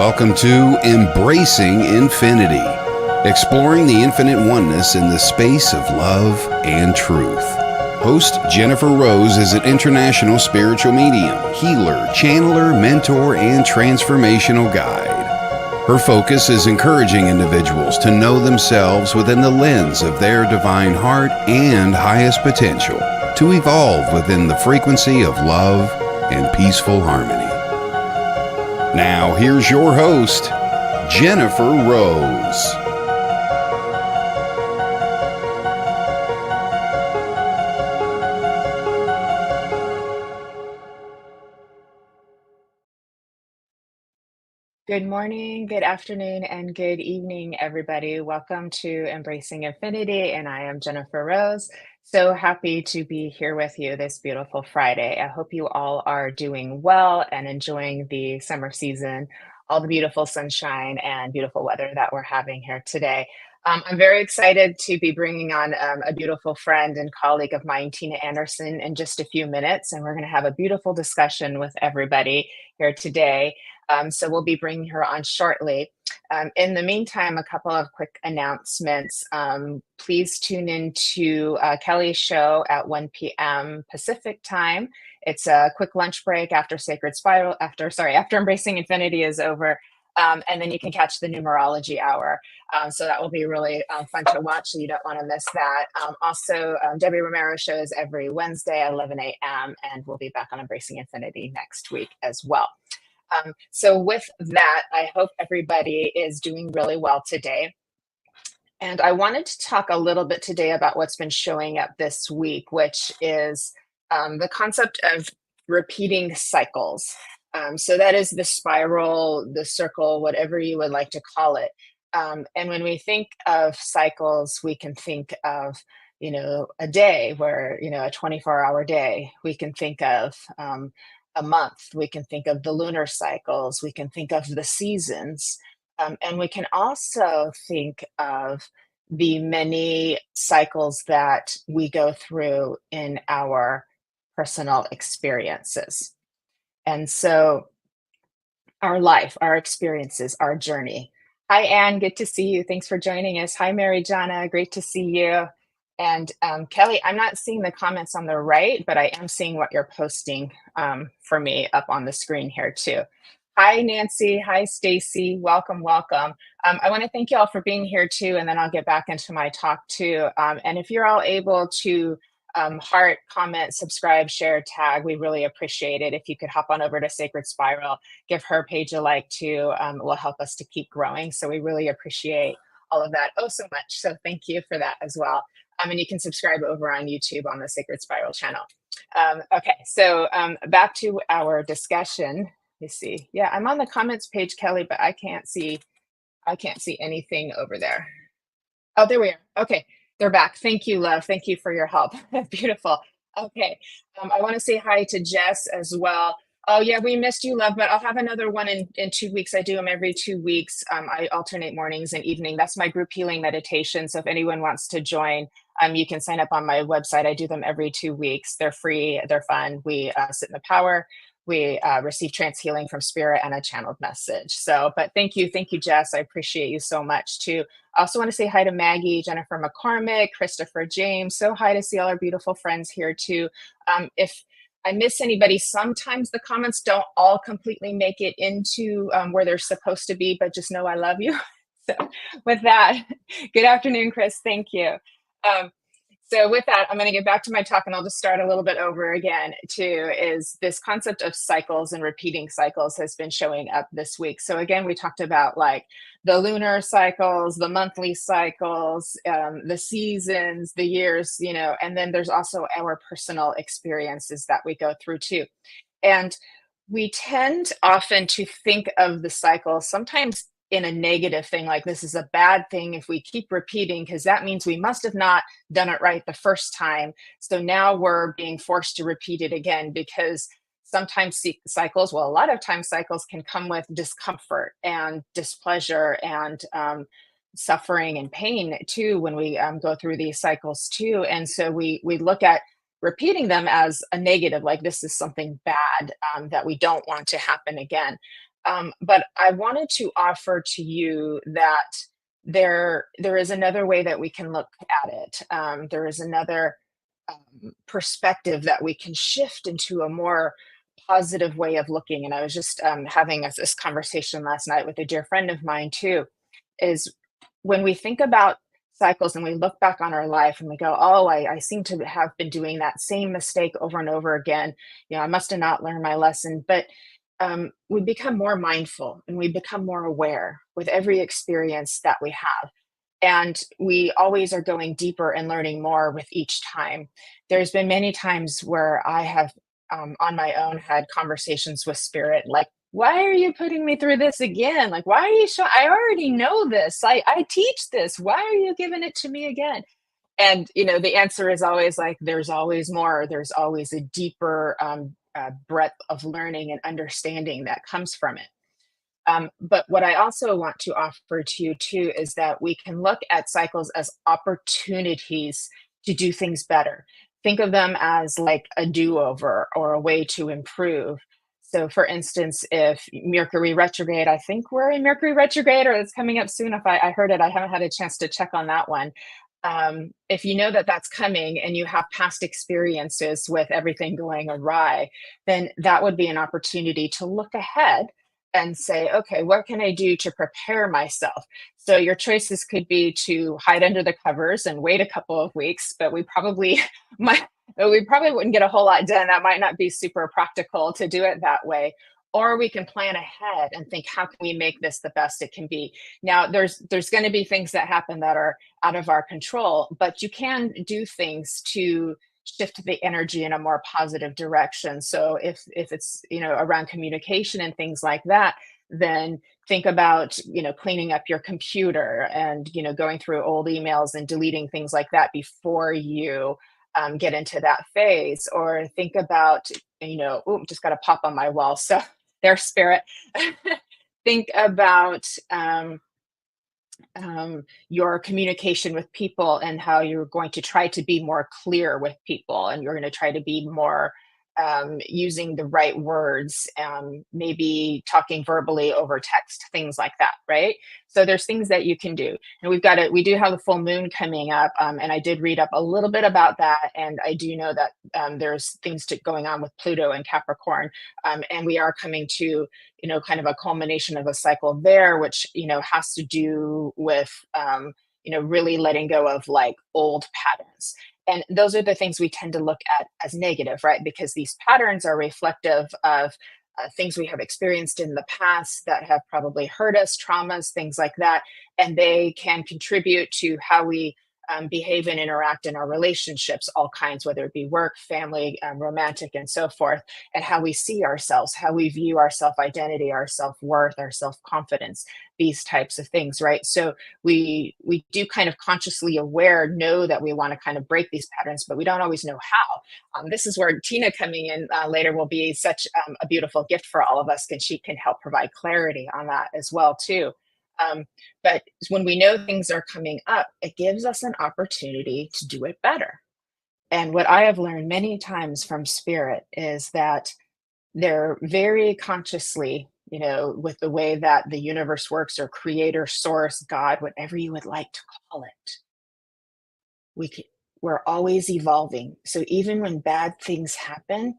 Welcome to Embracing Infinity, exploring the infinite oneness in the space of love and truth. Host Jennifer Rose is an international spiritual medium, healer, channeler, mentor, and transformational guide. Her focus is encouraging individuals to know themselves within the lens of their divine heart and highest potential, to evolve within the frequency of love and peaceful harmony. Now, here's your host, Jennifer Rose. Good morning, good afternoon, and good evening, everybody. Welcome to Embracing Infinity, and I am Jennifer Rose. So happy to be here with you this beautiful Friday. I hope you all are doing well and enjoying the summer season, all the beautiful sunshine and beautiful weather that we're having here today. I'm very excited to be bringing on a beautiful friend and colleague of mine, Tina Anderson, in just a few minutes, and we're going to have a beautiful discussion with everybody here today. So we'll be bringing her on shortly. In the meantime, a couple of quick announcements. Please tune in to Kelly's show at 1 p.m. Pacific time. It's a quick lunch break after Sacred Spiral, after Embracing Infinity is over. And then you can catch the numerology hour. So that will be really fun to watch. So you don't want to miss that. Also, Debbie Romero shows every Wednesday at 11 a.m. And we'll be back on Embracing Infinity next week as well. So with that, I hope everybody is doing really well today. And I wanted to talk a little bit today about what's been showing up this week, which is the concept of repeating cycles. So that is the spiral, the circle, whatever you would like to call it. And when we think of cycles, we can think of, a day where, a 24-hour day. We can think of a month. We can think of the lunar cycles. We can think of the seasons. And we can also think of the many cycles that we go through in our personal experiences. And so our life, our experiences, our journey. Hi, Anne. Good to see you. Thanks for joining us. Hi, Mary Jana. Great to see you. And Kelly, I'm not seeing the comments on the right, but I am seeing what you're posting for me up on the screen here too. Hi, Nancy. Hi, Stacy. Welcome, welcome. I want to thank you all for being here too, and then I'll get back into my talk too. And if you're all able to heart, comment, subscribe, share, tag, we really appreciate it. If you could hop on over to Sacred Spiral, give her page a like too, it will help us to keep growing. So we really appreciate all of that so much. So thank you for that as well. And you can subscribe over on YouTube on the Sacred Spiral channel. Okay, so back to our discussion. Let me see. Yeah, I'm on the comments page, Kelly, but I can't see anything over there. Oh, there we are. Okay, they're back. Thank you, love. Thank you for your help. Beautiful. Okay, I want to say hi to Jess as well. Oh yeah, we missed you, love, but I'll have another one in 2 weeks. I do them every 2 weeks. I alternate mornings and evening. That's my group healing meditation. So if anyone wants to join, you can sign up on my website. I do them every 2 weeks. They're free. They're fun. We sit in the power. We receive trance healing from spirit and a channeled message. So, but thank you, Jess. I appreciate you so much too. I also want to say hi to Maggie, Jennifer McCormick, Christopher James. So hi to see all our beautiful friends here too. If I miss anybody, sometimes the comments don't all completely make it into where they're supposed to be, but just know I love you. So with that, good afternoon, Chris. Thank you. So with that, I'm going to get back to my talk, and I'll just start a little bit over again too, is this concept of cycles and repeating cycles has been showing up this week. So again, we talked about like the lunar cycles, the monthly cycles, the seasons, the years, and then there's also our personal experiences that we go through too. And we tend often to think of the cycle sometimes in a negative thing, like this is a bad thing if we keep repeating, because that means we must have not done it right the first time. So now we're being forced to repeat it again, because sometimes cycles, well, a lot of times cycles can come with discomfort and displeasure and suffering and pain too when we go through these cycles too. And so we look at repeating them as a negative, like this is something bad that we don't want to happen again. But I wanted to offer to you that there is another way that we can look at it. There is another perspective that we can shift into a more positive way of looking. And I was just having this conversation last night with a dear friend of mine too. Is when we think about cycles and we look back on our life and we go, oh, I seem to have been doing that same mistake over and over again. I must have not learned my lesson. But we become more mindful and we become more aware with every experience that we have. And we always are going deeper and learning more with each time. There's been many times where I have, on my own, had conversations with spirit, like, why are you putting me through this again? Like, why are you I already know this. I teach this. Why are you giving it to me again? And the answer is always like, there's always more. There's always a deeper breadth of learning and understanding that comes from it. But what I also want to offer to you too is that we can look at cycles as opportunities to do things better. Think of them as like a do-over or a way to improve. So, for instance, if Mercury retrograde, I think we're in Mercury retrograde, or it's coming up soon. If I heard it, I haven't had a chance to check on that one. If you know that that's coming and you have past experiences with everything going awry, then that would be an opportunity to look ahead and say, okay, what can I do to prepare myself? So your choices could be to hide under the covers and wait a couple of weeks, but we probably might we probably wouldn't get a whole lot done. That might not be super practical to do it that way. Or we can plan ahead and think, how can we make this the best it can be? Now, there's going to be things that happen that are out of our control, but you can do things to shift the energy in a more positive direction. So if it's around communication and things like that, then think about cleaning up your computer and going through old emails and deleting things like that before you get into that phase. Or think about just got a pop on my wall, so their spirit. Think about your communication with people and how you're going to try to be more clear with people, and you're going to try to be more using the right words, maybe talking verbally over text, things like that, right? So there's things that you can do. And we do have the full moon coming up, and I did read up a little bit about that, and I do know that there's things going on with Pluto and Capricorn, and we are coming to kind of a culmination of a cycle there, which has to do with really letting go of like old patterns. And those are the things we tend to look at as negative, right? Because these patterns are reflective of things we have experienced in the past that have probably hurt us, traumas, things like that. And they can contribute to how we behave and interact in our relationships, all kinds, whether it be work, family, romantic, and so forth, and how we see ourselves, how we view our self identity, our self worth, our self confidence, these types of things, right? So we do kind of consciously know that we want to kind of break these patterns, but we don't always know how. This is where Tina coming in later will be such a beautiful gift for all of us, and she can help provide clarity on that as well too. But when we know things are coming up, it gives us an opportunity to do it better. And what I have learned many times from spirit is that they're very consciously, with the way that the universe works, or creator, source, God, whatever you would like to call it, we can, we're always evolving. So even when bad things happen,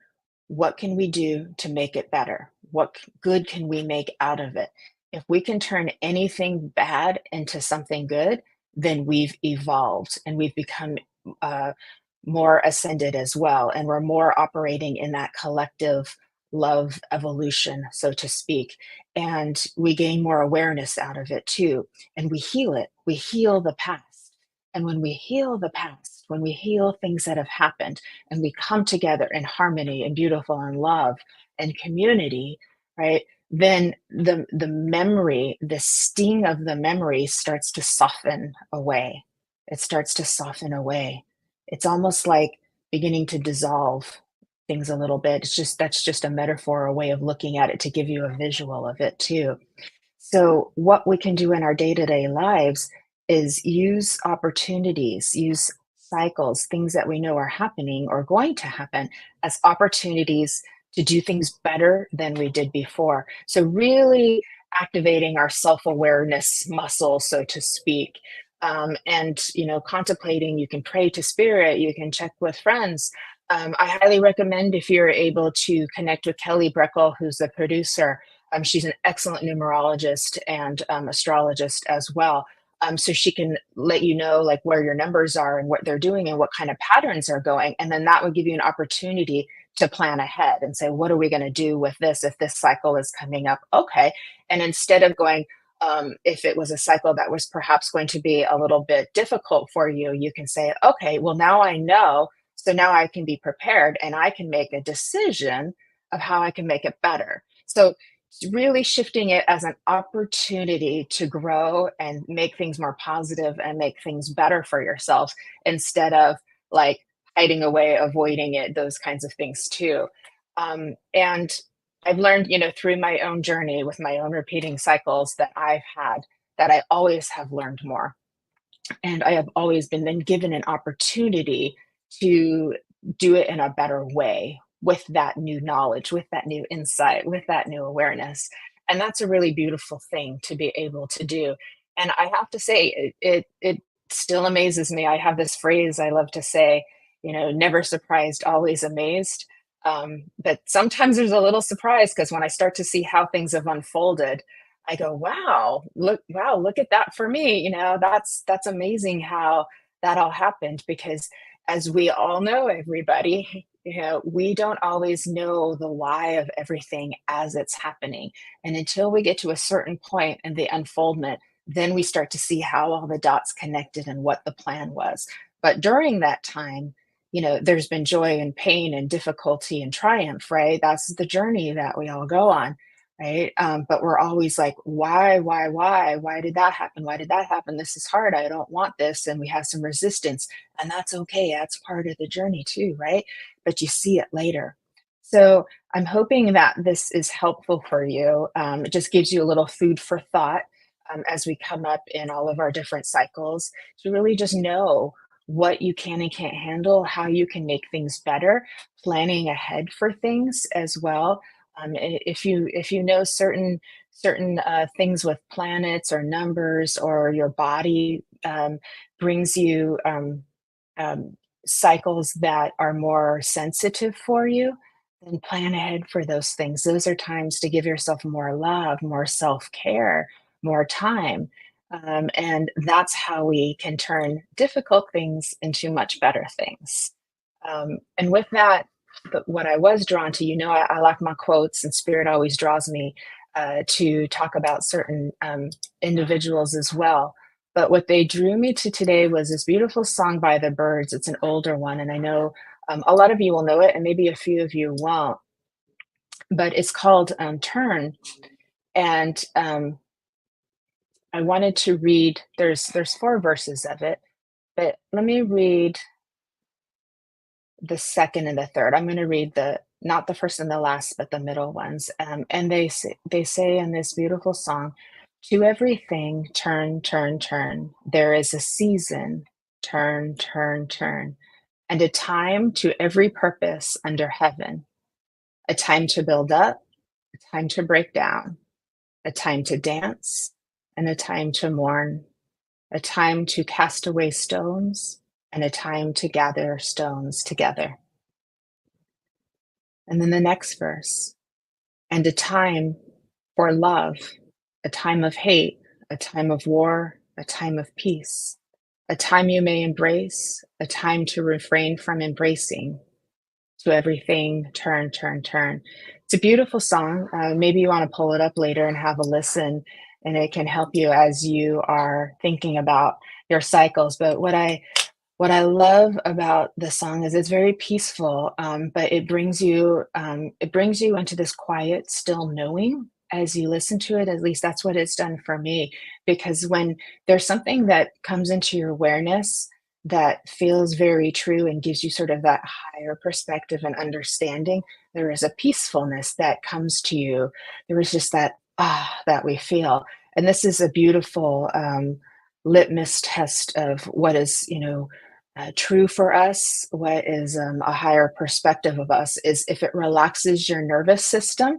what can we do to make it better? What good can we make out of it? If we can turn anything bad into something good, then we've evolved and we've become uh, more ascended as well. And we're more operating in that collective love evolution, so to speak. And we gain more awareness out of it too. And we heal it. We heal the past. And when we heal the past, when we heal things that have happened, and we come together in harmony and beautiful and love and community, right? Then the memory, the sting of the memory starts to soften away. It starts to soften away. It's almost like beginning to dissolve things a little bit. That's just a metaphor, a way of looking at it to give you a visual of it too. So what we can do in our day-to-day lives is use opportunities, use cycles, things that we know are happening or going to happen as opportunities to do things better than we did before. So really activating our self-awareness muscle, so to speak. And contemplating, you can pray to spirit, you can check with friends. I highly recommend, if you're able to connect with Kelly Breckle, who's the producer. She's an excellent numerologist and astrologist as well. So she can let you know like where your numbers are and what they're doing and what kind of patterns are going. And then that would give you an opportunity to plan ahead and say, what are we going to do with this if this cycle is coming up? Okay. And instead of going, if it was a cycle that was perhaps going to be a little bit difficult for you, you can say, okay, well, now I know. So now I can be prepared and I can make a decision of how I can make it better. So really shifting it as an opportunity to grow and make things more positive and make things better for yourself, instead of like hiding away, avoiding it, those kinds of things too. And I've learned, through my own journey with my own repeating cycles that I've had, that I always have learned more. And I have always been then given an opportunity to do it in a better way, with that new knowledge, with that new insight, with that new awareness. And that's a really beautiful thing to be able to do. And I have to say, it still amazes me. I have this phrase I love to say, never surprised, always amazed. But sometimes there's a little surprise, because when I start to see how things have unfolded, I go, wow, look at that for me. That's amazing how that all happened, because as we all know, everybody, we don't always know the why of everything as it's happening. And until we get to a certain point in the unfoldment, then we start to see how all the dots connected and what the plan was. But during that time, there's been joy and pain and difficulty and triumph, right? That's the journey that we all go on, right? But we're always like, why did that happen? Why did that happen? This is hard. I don't want this. And we have some resistance, and that's okay. That's part of the journey too, right? But you see it later. So I'm hoping that this is helpful for you. It just gives you a little food for thought, as we come up in all of our different cycles, to really just know what you can and can't handle, how you can make things better, planning ahead for things as well. If you know certain things with planets or numbers, or your body brings you cycles that are more sensitive for you, then plan ahead for those things. Those are times to give yourself more love, more self-care, more time. And that's how we can turn difficult things into much better things. And with that, but what I was drawn to, I like my quotes, and spirit always draws me to talk about certain individuals as well. But what they drew me to today was this beautiful song by the Birds. It's an older one, and I know a lot of you will know it, and maybe a few of you won't. But it's called Turn. And I wanted to read, there's 4 verses of it, but let me read the second and the third. I'm going to read the not the first and the last, but the middle ones. And they say in this beautiful song, "To everything turn, turn, turn. There is a season. Turn, turn, turn, and a time to every purpose under heaven. A time to build up, a time to break down, a time to dance, and a time to mourn. A time to cast away stones, and a time to gather stones together." And then the next verse, "And a time for love, a time of hate, a time of war, a time of peace, a time you may embrace, a time to refrain from embracing. To everything, turn, turn, turn." It's a beautiful song. Maybe you want to pull it up later and have a listen, and it can help you as you are thinking about your cycles. But what I love about the song is it's very peaceful, but it brings you into this quiet, still knowing as you listen to it. At least that's what it's done for me. Because when there's something that comes into your awareness that feels very true and gives you sort of that higher perspective and understanding, there is a peacefulness that comes to you. There is just that that we feel. And this is a beautiful litmus test of what is, true for us, what is a higher perspective of us, is if it relaxes your nervous system,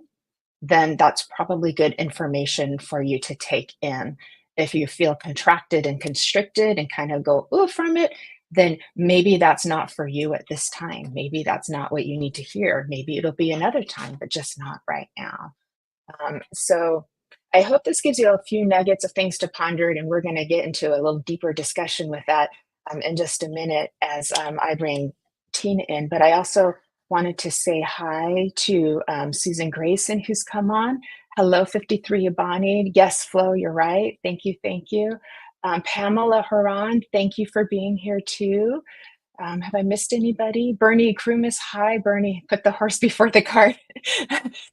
then that's probably good information for you to take in. If you feel contracted and constricted and kind of go, ooh, from it, then maybe that's not for you at this time. Maybe that's not what you need to hear. Maybe it'll be another time, but just not right now. So I hope this gives you a few nuggets of things to ponder, and we're going to get into a little deeper discussion with that in just a minute as I bring Tina in. But I also wanted to say hi to Susan Grayson, who's come on. Hello, 53 Abani. Yes, Flo, you're right. Thank you. Thank you. Pamela Haran, thank you for being here too. Have I missed anybody? Bernie Krumis, hi, Bernie. Put the horse before the cart.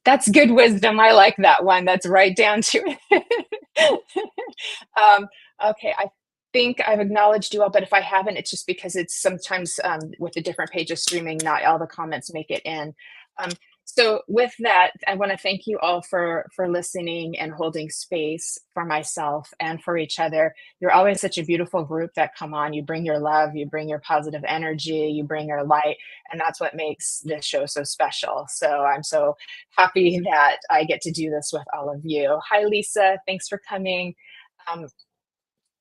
That's good wisdom. I like that one. That's right down to it. Okay, I think I've acknowledged you all, but if I haven't, it's just because it's sometimes with the different pages streaming, not all the comments make it in. So with that, I want to thank you all for listening and holding space for myself and for each other. You're always such a beautiful group that come on. You bring your love, you bring your positive energy, you bring your light, and that's what makes this show so special. So I'm so happy that I get to do this with all of you. Hi, Lisa. Thanks for coming. Um,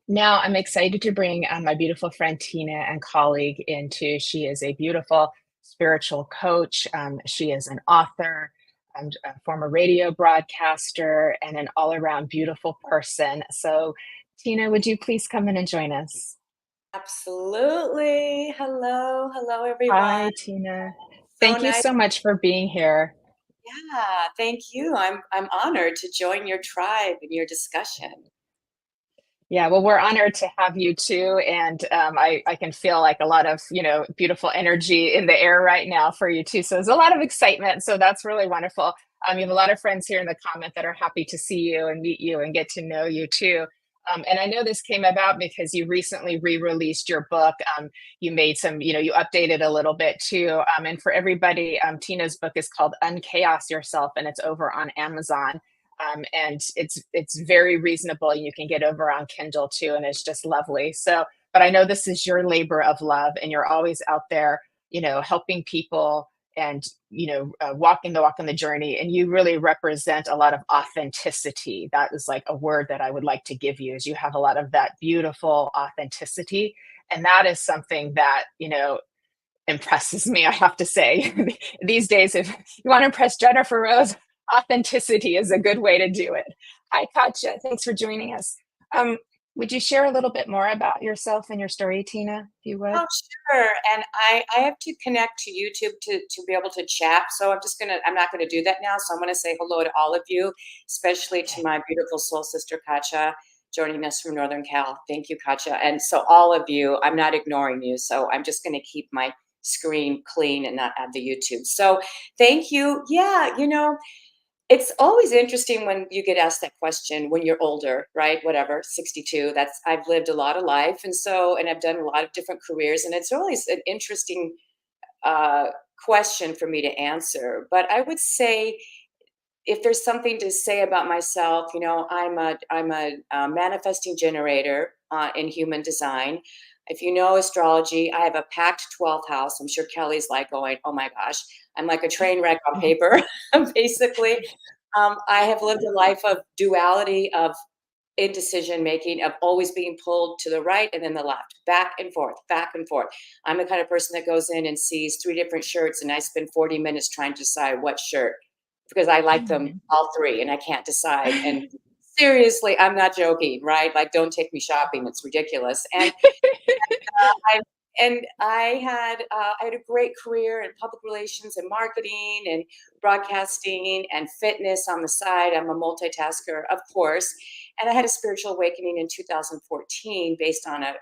Now I'm excited to bring my beautiful friend Tina and colleague into. She is a beautiful spiritual coach. She is an author, a former radio broadcaster, and an all-around beautiful person. So, Tina, would you please come in and join us? Absolutely. Hello, hello everyone. Hi, Tina. So Thank you nice. so much for being here. Yeah, thank you. I'm honored to join your tribe in your discussion. Yeah, well, we're honored to have you too, and I can feel like a lot of beautiful energy in the air right now for you too. So there's a lot of excitement. So that's really wonderful. You have a lot of friends here in the comment that are happy to see you and meet you and get to know you too. And I know this came about because you recently re-released your book. You made some, you updated a little bit too. And for everybody, Tina's book is called UnChaos Yourself, and it's over on Amazon. And it's very reasonable. You can get over on Kindle too, and it's just lovely. So, but I know this is your labor of love, and you're always out there, helping people and walking the walk on the journey. And you really represent a lot of authenticity. That is like a word that I would like to give you. Is you have a lot of that beautiful authenticity, and that is something that impresses me, I have to say. These days, if you want to impress Jennifer Rose, authenticity is a good way to do it. Hi, Katja. Thanks for joining us. Um, would you share a little bit more about yourself and your story, Tina, if you would? Oh, sure. And I have to connect to YouTube to be able to chat. So I'm not gonna do that now. So I'm gonna say hello to all of you, especially to Okay. my beautiful soul sister Katja, joining us from Northern Cal. Thank you, Katja. And so all of you, I'm not ignoring you. So I'm just gonna keep my screen clean and not add the YouTube. So thank you. Yeah, it's always interesting when you get asked that question when you're older, right? Whatever, 62. I've lived a lot of life, and I've done a lot of different careers, and it's always an interesting uh, question for me to answer. But I would say, if there's something to say about myself, I'm a manifesting generator in human design. If you know astrology, I have a packed 12th house. I'm sure Kelly's like going, oh my gosh, I'm like a train wreck on paper, basically. I have lived a life of duality, of indecision making, of always being pulled to the right and then the left, back and forth, back and forth. I'm the kind of person that goes in and sees three different shirts, and I spend 40 minutes trying to decide what shirt, because I like them Mhm. all three and I can't decide. And seriously, I'm not joking, right? Like, don't take me shopping. It's ridiculous. And I I had a great career in public relations and marketing and broadcasting and fitness on the side. I'm a multitasker, of course, and I had a spiritual awakening in 2014 based on a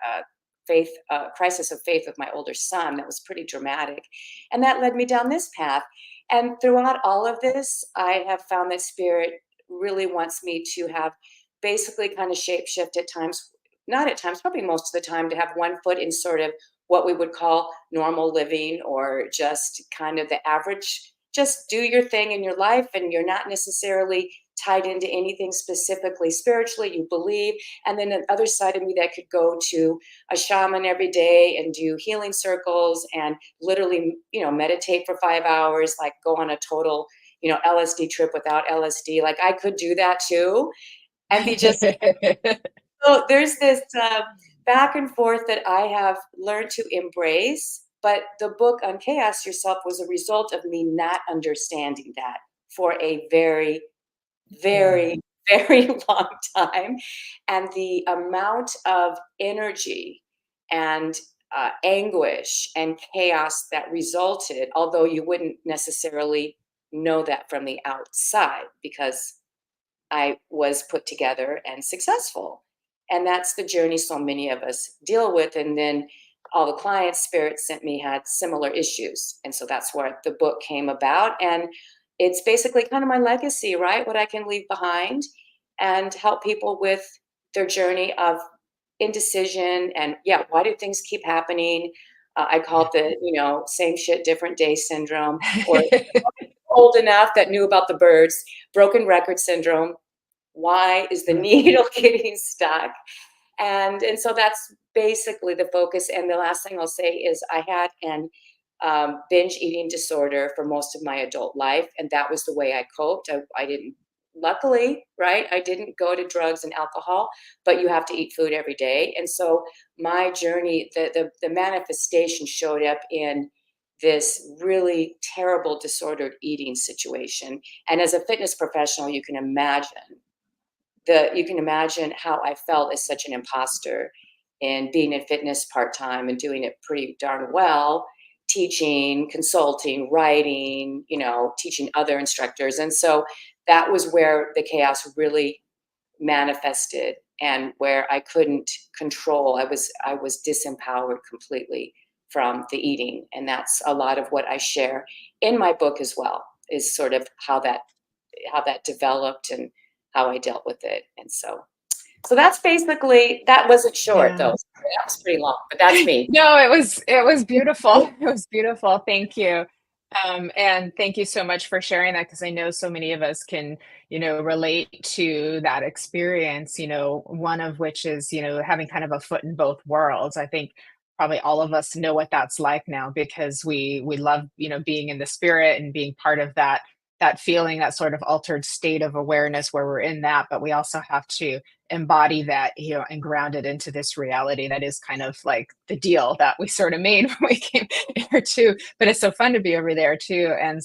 faith crisis of faith with my older son that was pretty dramatic, and that led me down this path. And throughout all of this, I have found that spirit really wants me to have basically kind of shape shift at times, not at times, probably most of the time, to have one foot in sort of what we would call normal living, or just kind of the average, just do your thing in your life, and you're not necessarily tied into anything specifically spiritually you believe, and then the other side of me that could go to a shaman every day and do healing circles and literally, meditate for 5 hours, like go on a total, LSD trip without LSD. Like I could do that too and be just so there's this back and forth that I have learned to embrace. But the book UnChaos Yourself was a result of me not understanding that for a very, very, very long time. And the amount of energy and anguish and chaos that resulted, although you wouldn't necessarily know that from the outside because I was put together and successful. And that's the journey so many of us deal with. And then all the clients Spirit sent me had similar issues. And so that's where the book came about. And it's basically kind of my legacy, right? What I can leave behind and help people with their journey of indecision and, yeah, why do things keep happening? I call it the, same shit, different day syndrome, or old enough that knew about the birds, broken record syndrome. Why is the needle getting stuck? And so that's basically the focus. And the last thing I'll say is I had an binge eating disorder for most of my adult life, and that was the way I coped. I didn't, luckily, right? I didn't go to drugs and alcohol, but you have to eat food every day. And so my journey, the manifestation showed up in this really terrible disordered eating situation. And as a fitness professional, you can imagine how I felt as such an imposter in being in fitness part-time and doing it pretty darn well, teaching, consulting, writing, teaching other instructors. And so that was where the chaos really manifested and where I couldn't control. I was disempowered completely from the eating. And that's a lot of what I share in my book as well, is sort of how that developed and how I dealt with it. And so that's basically, that wasn't short though. That was pretty long, but that's me. No, it was beautiful. It was beautiful. Thank you. And thank you so much for sharing that because I know so many of us can, relate to that experience, one of which is, having kind of a foot in both worlds. I think probably all of us know what that's like now because we love, being in the spirit and being part of that feeling, that sort of altered state of awareness where we're in that, but we also have to embody that, and ground it into this reality that is kind of like the deal that we sort of made when we came here too. But it's so fun to be over there too. And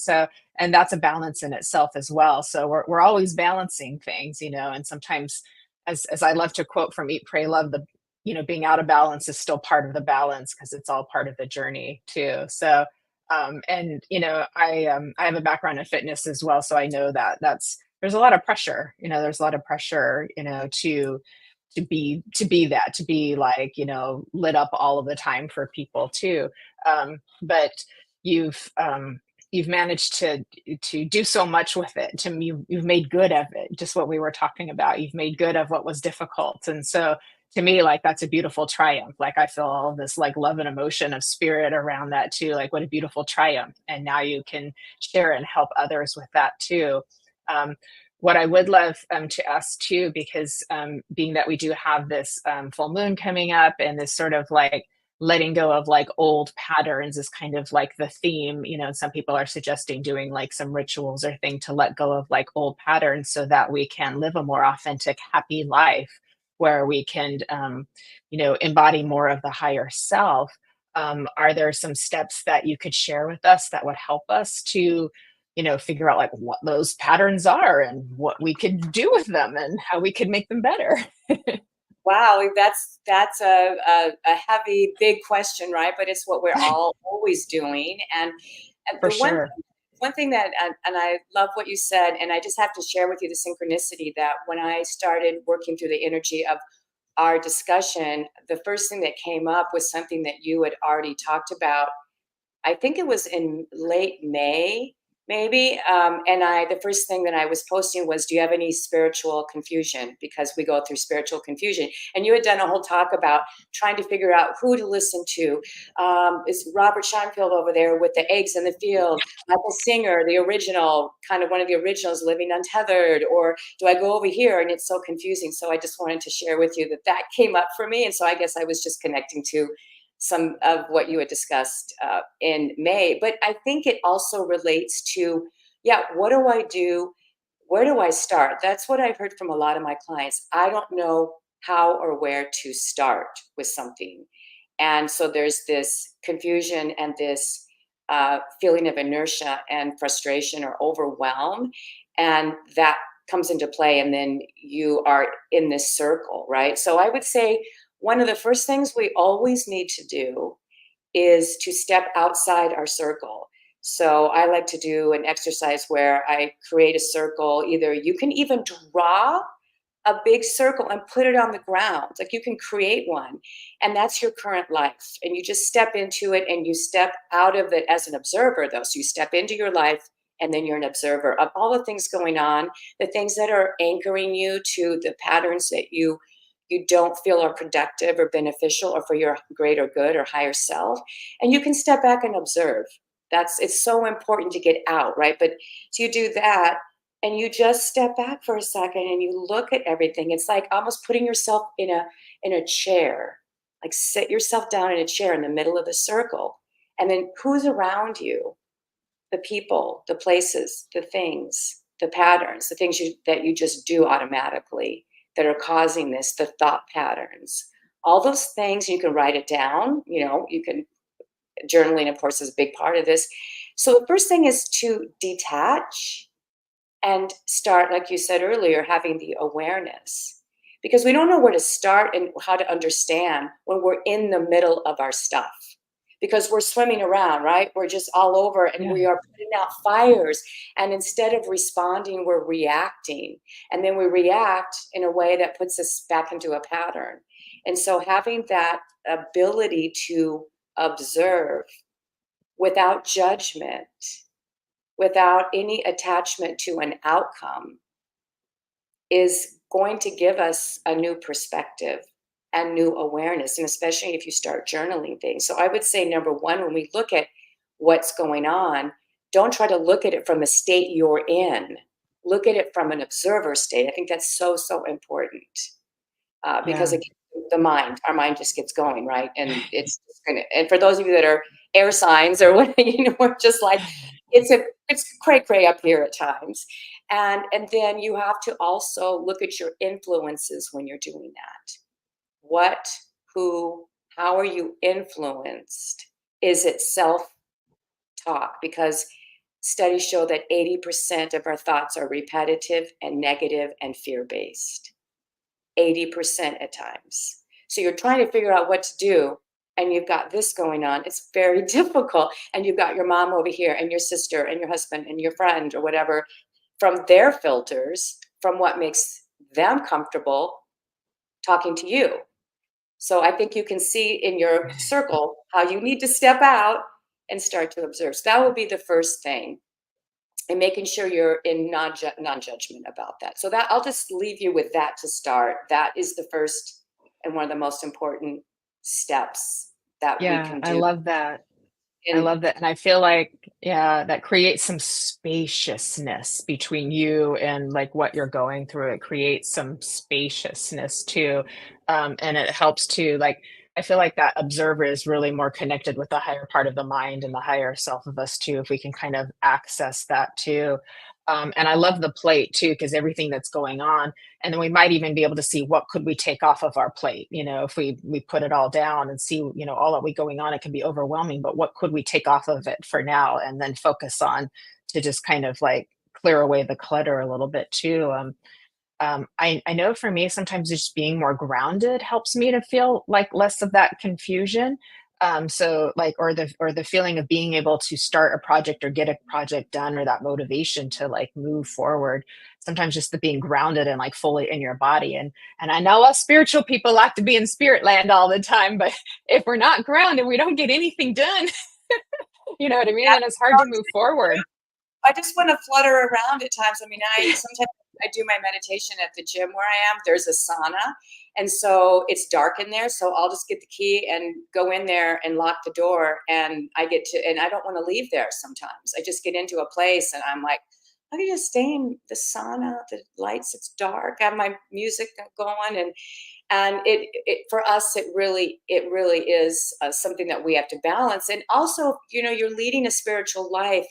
that's a balance in itself as well. So we're always balancing things, and sometimes as I love to quote from Eat, Pray, Love, being out of balance is still part of the balance because it's all part of the journey too. So and I have a background in fitness as well, so I know that there's a lot of pressure. There's a lot of pressure. To be like lit up all of the time for people too. But you've you've managed to do so much with it. You've made good of it. Just what we were talking about. You've made good of what was difficult, and so to me, like that's a beautiful triumph. Like I feel all this like love and emotion of spirit around that too. Like what a beautiful triumph. And now you can share and help others with that too. What I would love to ask too, because being that we do have this full moon coming up and this sort of like letting go of like old patterns is kind of like the theme, some people are suggesting doing like some rituals or thing to let go of like old patterns so that we can live a more authentic, happy life where we can, embody more of the higher self. Are there some steps that you could share with us that would help us to, figure out like what those patterns are and what we could do with them and how we could make them better? Wow, that's a heavy, big question, right? But it's what we're all always doing. And For the sure. one thing that, and I love what you said, and I just have to share with you the synchronicity that when I started working through the energy of our discussion, the first thing that came up was something that you had already talked about. I think it was in late May maybe. And the first thing that I was posting was, do you have any spiritual confusion? Because we go through spiritual confusion. And you had done a whole talk about trying to figure out who to listen to. Is Robert Scheinfeld over there with the eggs in the field? Michael Singer, the original, kind of one of the originals, Living Untethered, or do I go over here? And it's so confusing. So I just wanted to share with you that that came up for me. And so I guess I was just connecting to some of what you had discussed in May. But I think it also relates to, yeah, what do I do? Where do I start? That's what I've heard from a lot of my clients. I don't know how or where to start with something. And so there's this confusion and this feeling of inertia and frustration or overwhelm. And that comes into play. And then you are in this circle, right? So I would say one of the first things we always need to do is to step outside our circle. So I like to do an exercise where I create a circle. Either you can even draw a big circle and put it on the ground. Like you can create one, and that's your current life. And you just step into it and you step out of it as an observer, though. So you step into your life and then you're an observer of all the things going on, the things that are anchoring you to the patterns that you don't feel are productive or beneficial or for your greater good or higher self. And you can step back and observe. It's so important to get out, right? But so you do that and you just step back for a second and you look at everything. It's like almost putting yourself in a chair, like sit yourself down in a chair in the middle of the circle. And then who's around you? The people, the places, the things, the patterns, the things that you just do automatically that are causing this, the thought patterns, all those things. You can write it down. You can, journaling of course is a big part of this. So the first thing is to detach and start, like you said earlier, having the awareness, because we don't know where to start and how to understand when we're in the middle of our stuff, because we're swimming around, right? We're just all over and we are putting out fires. And instead of responding, we're reacting. And then we react in a way that puts us back into a pattern. And so having that ability to observe without judgment, without any attachment to an outcome, is going to give us a new perspective and new awareness, and especially if you start journaling things. So I would say, number one, when we look at what's going on, don't try to look at it from a state you're in. Look at it from an observer state. I think that's so, so important because again, our mind just gets going, right? And it's going to, and for those of you that are air signs or what, we're just like, it's cray up here at times. And then you have to also look at your influences when you're doing that. What, who, how are you influenced? Is it self-talk? Because studies show that 80% of our thoughts are repetitive and negative and fear-based. 80% at times. So you're trying to figure out what to do, and you've got this going on. It's very difficult. And you've got your mom over here and your sister and your husband and your friend or whatever, from their filters, from what makes them comfortable talking to you. So I think you can see in your circle how you need to step out and start to observe. So that would be the first thing, and making sure you're in non-judgment about that. So that I'll just leave you with that to start. That is the first and one of the most important steps that we can do. I love that. I love that. And I feel like, that creates some spaciousness between you and like what you're going through. It creates some spaciousness too. And it helps to like, I feel like that observer is really more connected with the higher part of the mind and the higher self of us too, if we can kind of access that too. And I love the plate too, because everything that's going on, and then we might even be able to see what could we take off of our plate. If we put it all down and see, all that we going on, it can be overwhelming, but what could we take off of it for now, and then focus on to just kind of like clear away the clutter a little bit too. I know for me, sometimes just being more grounded helps me to feel like less of that confusion. So like, or the feeling of being able to start a project or get a project done, or that motivation to like move forward. Sometimes just the being grounded and like fully in your body. And I know us spiritual people like to be in spirit land all the time, but if we're not grounded, we don't get anything done. You know what I mean? And it's hard to move forward. I just want to flutter around at times. I mean, sometimes I do my meditation at the gym where I am. There's a sauna, and so it's dark in there. So I'll just get the key and go in there and lock the door, and I don't want to leave there. Sometimes I just get into a place and I'm like, I can just stay in the sauna, the lights, it's dark, I have my music going, and it for us it really is something that we have to balance. And also, you're leading a spiritual life.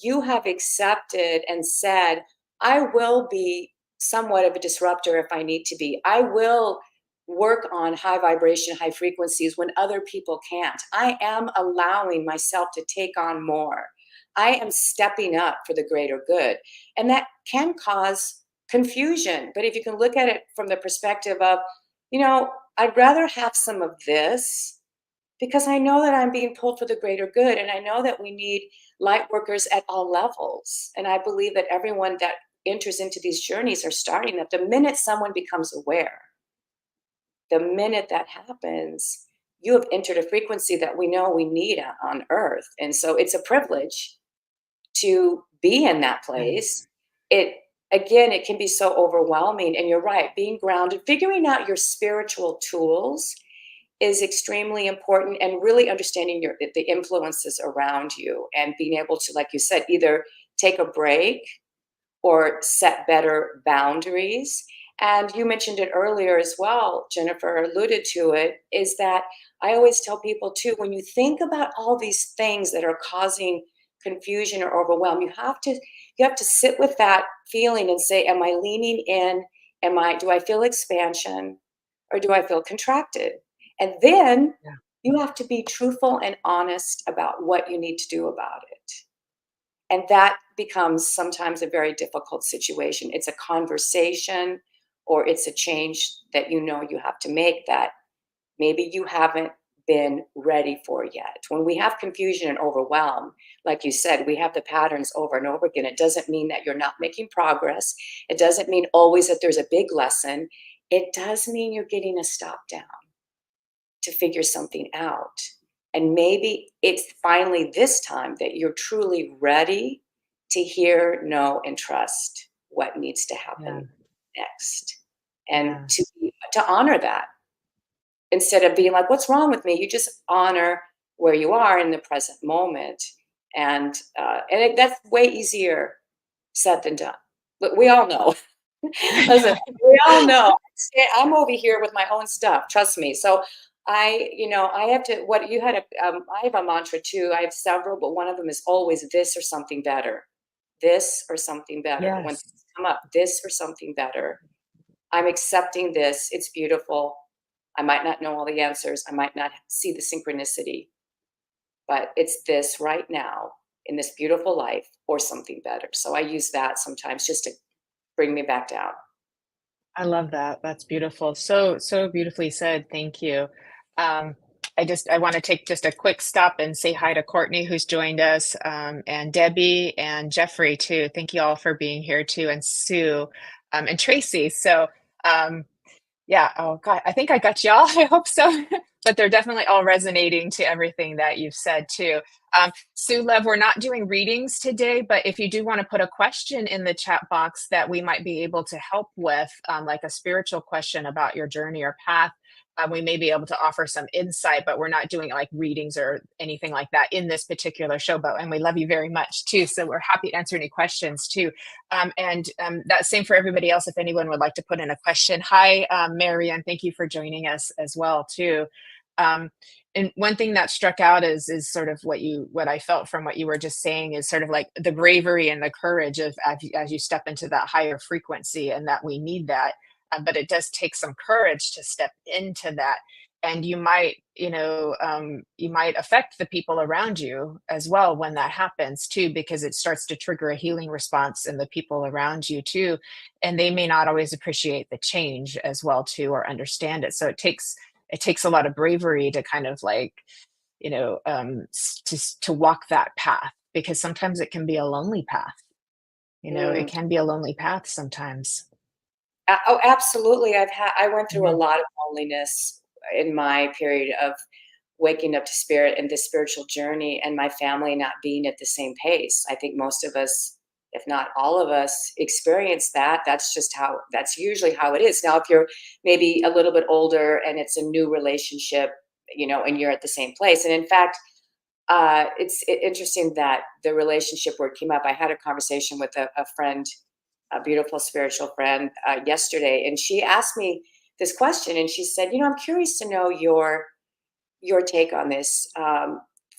You have accepted and said, I will be somewhat of a disruptor if I need to be. I will work on high vibration, high frequencies when other people can't. I am allowing myself to take on more. I am stepping up for the greater good. And that can cause confusion. But if you can look at it from the perspective of, I'd rather have some of this because I know that I'm being pulled for the greater good. And I know that we need light workers at all levels. And I believe that everyone that enters into these journeys are starting that the minute someone becomes aware, the minute that happens, you have entered a frequency that we know we need on earth. And so it's a privilege to be in that place. It can be so overwhelming. And you're right, being grounded, figuring out your spiritual tools is extremely important, and really understanding the influences around you and being able to, like you said, either take a break or set better boundaries. And you mentioned it earlier as well, Jennifer alluded to it, is that I always tell people too, when you think about all these things that are causing confusion or overwhelm, you have to sit with that feeling and say, am I leaning in? Do I feel expansion or do I feel contracted? And then you have to be truthful and honest about what you need to do about it. And that becomes sometimes a very difficult situation. It's a conversation or it's a change that you have to make that maybe you haven't been ready for yet. When we have confusion and overwhelm, like you said, we have the patterns over and over again. It doesn't mean that you're not making progress. It doesn't mean always that there's a big lesson. It does mean you're getting a stop down to figure something out. And maybe it's finally this time that you're truly ready to hear, know, and trust what needs to happen next. And to honor that. Instead of being like, what's wrong with me? You just honor where you are in the present moment. And that's way easier said than done. But we all know. Listen, we all know. I'm over here with my own stuff. Trust me. So I have to, I have a mantra too. I have several, but one of them is always this or something better. This or something better. Yes. When things come up, this or something better. I'm accepting this. It's beautiful. I might not know all the answers. I might not see the synchronicity, but it's this right now in this beautiful life or something better. So I use that sometimes just to bring me back down. I love that. That's beautiful. So beautifully said. Thank you. I want to take just a quick stop and say hi to Courtney, who's joined us, and Debbie and Jeffrey too. Thank you all for being here too, and Sue, and Tracy. So, yeah. Oh God, I think I got y'all. I hope so. But they're definitely all resonating to everything that you've said too. Sue Lev, we're not doing readings today, but if you do want to put a question in the chat box that we might be able to help with, like a spiritual question about your journey or path, we may be able to offer some insight, but we're not doing like readings or anything like that in this particular show. And we love you very much too. So we're happy to answer any questions too. And that's same for everybody else. If anyone would like to put in a question. Hi, Marianne, thank you for joining us as well too. And one thing that struck out is sort of what I felt from what you were just saying is sort of like the bravery and the courage of as you step into that higher frequency, and that we need that. But it does take some courage to step into that. And you might affect the people around you as well when that happens too, because it starts to trigger a healing response in the people around you too. And they may not always appreciate the change as well too, or understand it. So it takes a lot of bravery to kind of like, to walk that path, because sometimes it can be a lonely path. It can be a lonely path sometimes. Oh, absolutely. I went through a lot of loneliness in my period of waking up to spirit and this spiritual journey, and my family not being at the same pace. I think most of us, if not all of us, experience that. That's usually how it is. Now, if you're maybe a little bit older and it's a new relationship, and you're at the same place. And in fact, it's interesting that the relationship word came up. I had a conversation with a friend, a beautiful spiritual friend, yesterday, and she asked me this question, and she said, I'm curious to know your take on this.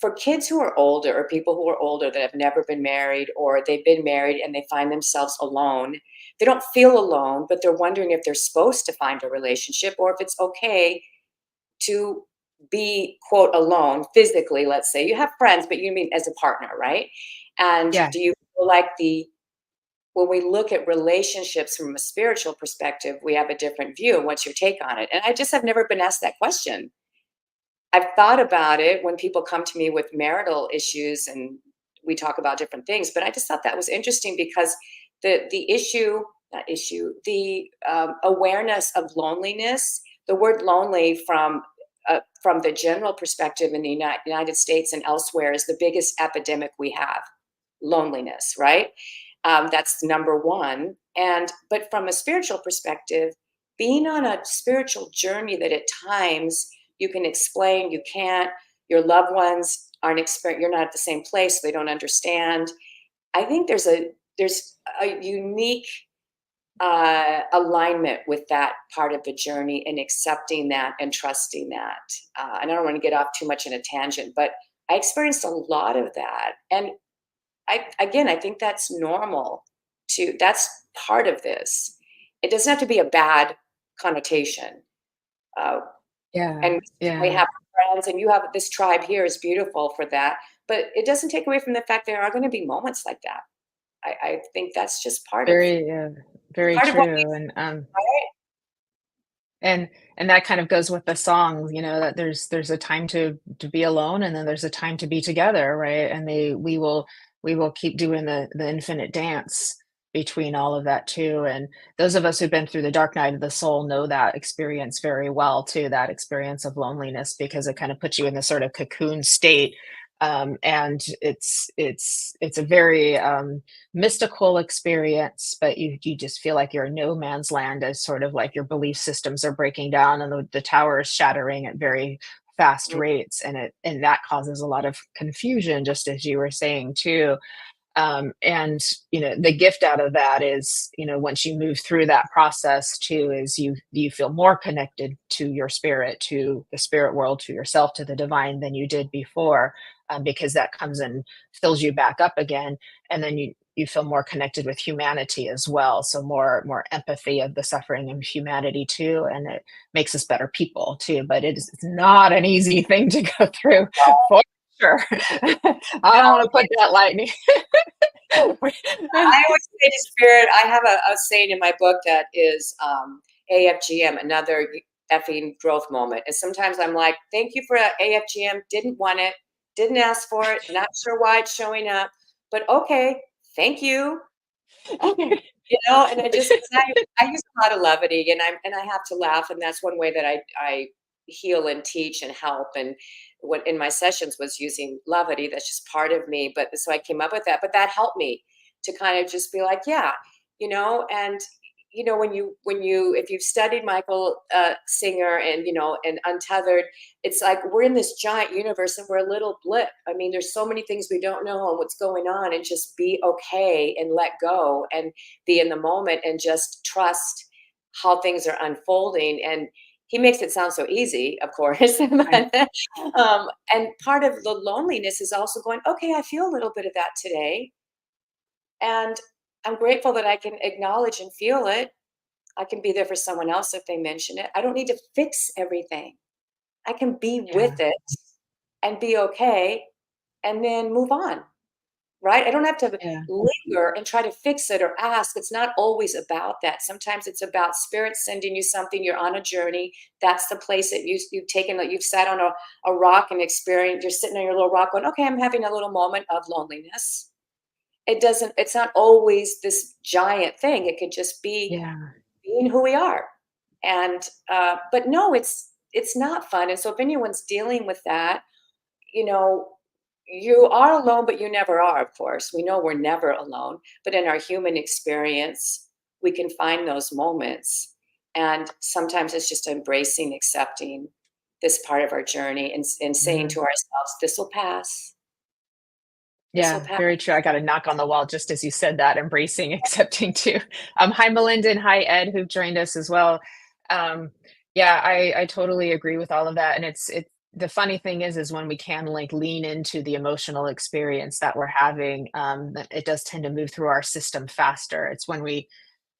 For kids who are older, or people who are older that have never been married, or they've been married and they find themselves alone, they don't feel alone, but they're wondering if they're supposed to find a relationship, or if it's okay to be, quote, alone physically. Let's say you have friends, but you mean as a partner, right? And Yeah. do you feel like when we look at relationships from a spiritual perspective, we have a different view? What's your take on it? And I just have never been asked that question. I've thought about it when people come to me with marital issues and we talk about different things, but I just thought that was interesting because the issue, not issue, the awareness of loneliness, the word lonely from the general perspective in the United States and elsewhere is the biggest epidemic we have, loneliness, right? That's number one. But from a spiritual perspective, being on a spiritual journey that at times you can explain, you can't, your loved ones aren't you're not at the same place, so they don't understand. I think there's a unique alignment with that part of the journey, and accepting that and trusting that. And I don't want to get off too much in a tangent, but I experienced a lot of that. And I think that's normal too. That's part of this. It doesn't have to be a bad connotation. Uh, Yeah. and we Yeah. have friends, and you have this tribe here is beautiful for that. But it doesn't take away from the fact there are going to be moments like that. I think that's just Very, very part of what we true. right? And and that kind of goes with the song, that there's a time to be alone, and then there's a time to be together, right? And we will keep doing the infinite dance between all of that too. And those of us who've been through the dark night of the soul know that experience very well too, that experience of loneliness, because it kind of puts you in this sort of cocoon state. And it's a very mystical experience, but you just feel like you're in no man's land, as sort of like your belief systems are breaking down, and the tower is shattering at very fast Mm, rates, and that causes a lot of confusion, just as you were saying too. And the gift out of that is, once you move through that process too, is you feel more connected to your spirit, to the spirit world, to yourself, to the divine, than you did before, because that comes and fills you back up again. And then you feel more connected with humanity as well, so more empathy of the suffering of humanity too, and it makes us better people too. But it's not an easy thing to go through, for sure. I don't want to put that lightning. I always say to spirit, I have a saying in my book that is AFGM, another effing growth moment. And sometimes I'm like, thank you for AFGM, didn't want it, didn't ask for it, not sure why it's showing up, but okay, thank you. And I just, 'cause I use a lot of levity, and I have to laugh. And that's one way that I heal and teach and help. And what in my sessions was using levity. That's just part of me. But so I came up with that, but that helped me to kind of just be like, yeah, and when you if you've studied Michael Singer and Untethered, it's like we're in this giant universe and we're a little blip. I mean, there's so many things we don't know on what's going on, and just be okay and let go and be in the moment and just trust how things are unfolding. And he makes it sound so easy, of course. Right. And part of the loneliness is also going, okay, I feel a little bit of that today, and I'm grateful that I can acknowledge and feel it. I can be there for someone else if they mention it. I don't need to fix everything. I can be Yeah. with it and be okay, and then move on, right? I don't have to Yeah. linger and try to fix it or ask. It's not always about that. Sometimes it's about spirit sending you something. You're on a journey. That's the place that you've taken, that you've sat on a rock and experienced. You're sitting on your little rock going, okay, I'm having a little moment of loneliness. It's not always this giant thing. It could just be Yeah. being who we are. And but no, it's not fun. And so if anyone's dealing with that, you know, you are alone, but you never are, of course. We know we're never alone, but in our human experience, we can find those moments. And sometimes it's just embracing, accepting this part of our journey and saying Mhm. to ourselves, this will pass. This will Yeah, pass. very true. I got a knock on the wall just as you said that, embracing, accepting too. Hi, Melinda, and hi, Ed, who've joined us as well. Um, yeah, I totally agree with all of that. And the funny thing is when we can like lean into the emotional experience that we're having, that it does tend to move through our system faster. It's when we,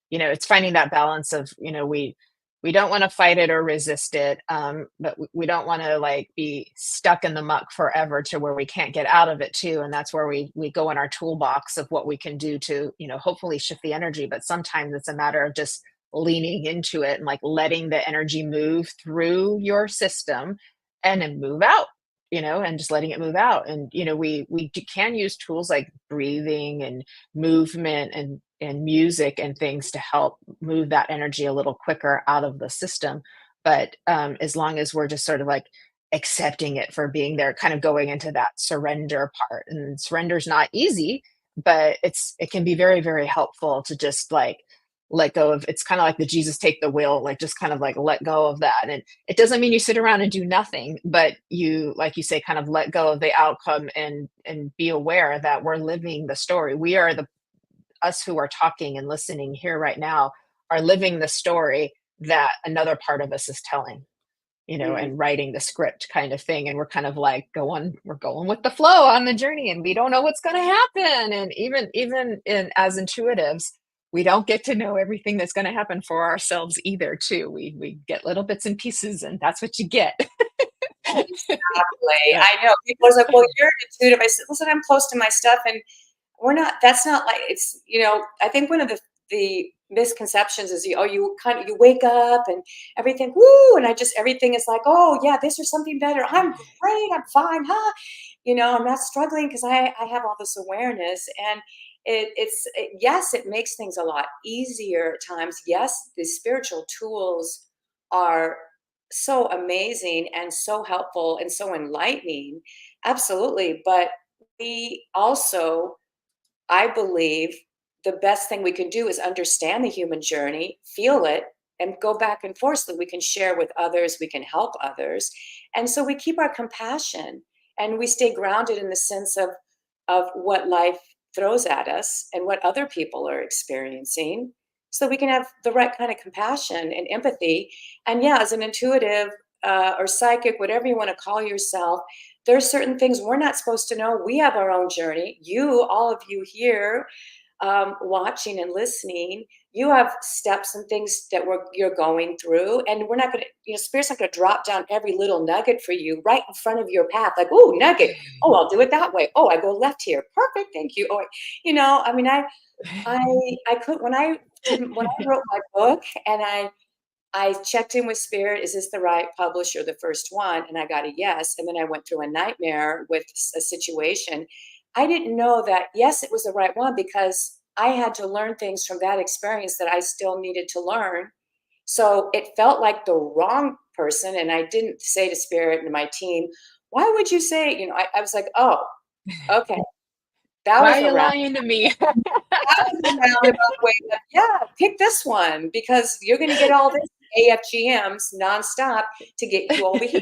it's finding that balance of, we don't want to fight it or resist it, but we don't want to like be stuck in the muck forever to where we can't get out of it too. And that's where we go in our toolbox of what we can do to, hopefully shift the energy. But sometimes it's a matter of just leaning into it and like letting the energy move through your system and then move out, and just letting it move out. And can use tools like breathing and movement and music and things to help move that energy a little quicker out of the system. But as long as we're just sort of like accepting it for being there, kind of going into that surrender part. And surrender's not easy, but it can be very, very helpful to just like let go of. It's kind of like the Jesus take the wheel, like just kind of like let go of that. And it doesn't mean you sit around and do nothing, but you, like you say, kind of let go of the outcome and be aware that we're living the story. We are the us who are talking and listening here right now are living the story that another part of us is telling, Mhm. and writing the script kind of thing. And we're kind of like we're going with the flow on the journey, and we don't know what's going to happen. And even as intuitives, we don't get to know everything that's going to happen for ourselves either too. We get little bits and pieces, and that's what you get. Exactly. But I know. People are like, well, you're intuitive. I said, listen, I'm close to my stuff. And we're not, that's not like, it's, I think one of the misconceptions is, you kind of, you wake up and everything, woo, and everything is like, oh yeah, this or something better. I'm great. I'm fine. Huh? I'm not struggling because I have all this awareness. And yes, it makes things a lot easier at times. Yes, the spiritual tools are so amazing and so helpful and so enlightening. Absolutely. But we also, I believe, the best thing we can do is understand the human journey, feel it, and go back and forth so that we can share with others, we can help others. And so we keep our compassion and we stay grounded in the sense of what life throws at us and what other people are experiencing so we can have the right kind of compassion and empathy. And yeah, as an intuitive or psychic, whatever you want to call yourself, there's certain things we're not supposed to know. We have our own journey. All of you here, watching and listening, you have steps and things that you're going through, and we're not going to, spirit's not going to drop down every little nugget for you right in front of your path. Like, oh, nugget. Oh, I'll do it that way. Oh, I go left here. Perfect. Thank you. Oh, I mean, I could when I wrote my book and I checked in with Spirit. Is this the right publisher, the first one? And I got a yes. And then I went through a nightmare with a situation. I didn't know that, yes, it was the right one because I had to learn things from that experience that I still needed to learn. So it felt like the wrong person. And I didn't say to Spirit and my team, why would you say, I was like, oh, okay. That why was are you around. lying to me? That was a roundabout way of, yeah, pick this one because you're going to get all this AFGMs nonstop to get you over here.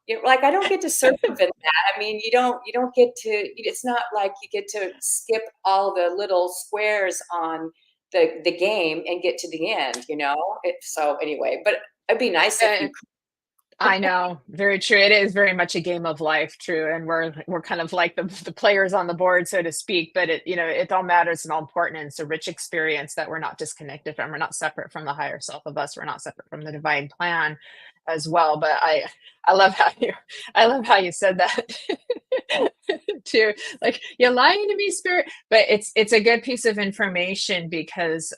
You're like, I don't get to circumvent that. I mean, you don't get to, it's not like you get to skip all the little squares on the game and get to the end. So anyway, but it'd be nice if you could. I know, very true. It is very much a game of life, true, and we're kind of like the players on the board, so to speak. But it all matters and all important, and it's a rich experience that we're not disconnected from. We're not separate from the higher self of us. We're not separate from the divine plan, as well. But I love how you said that too. Like you're lying to me, spirit. But it's a good piece of information because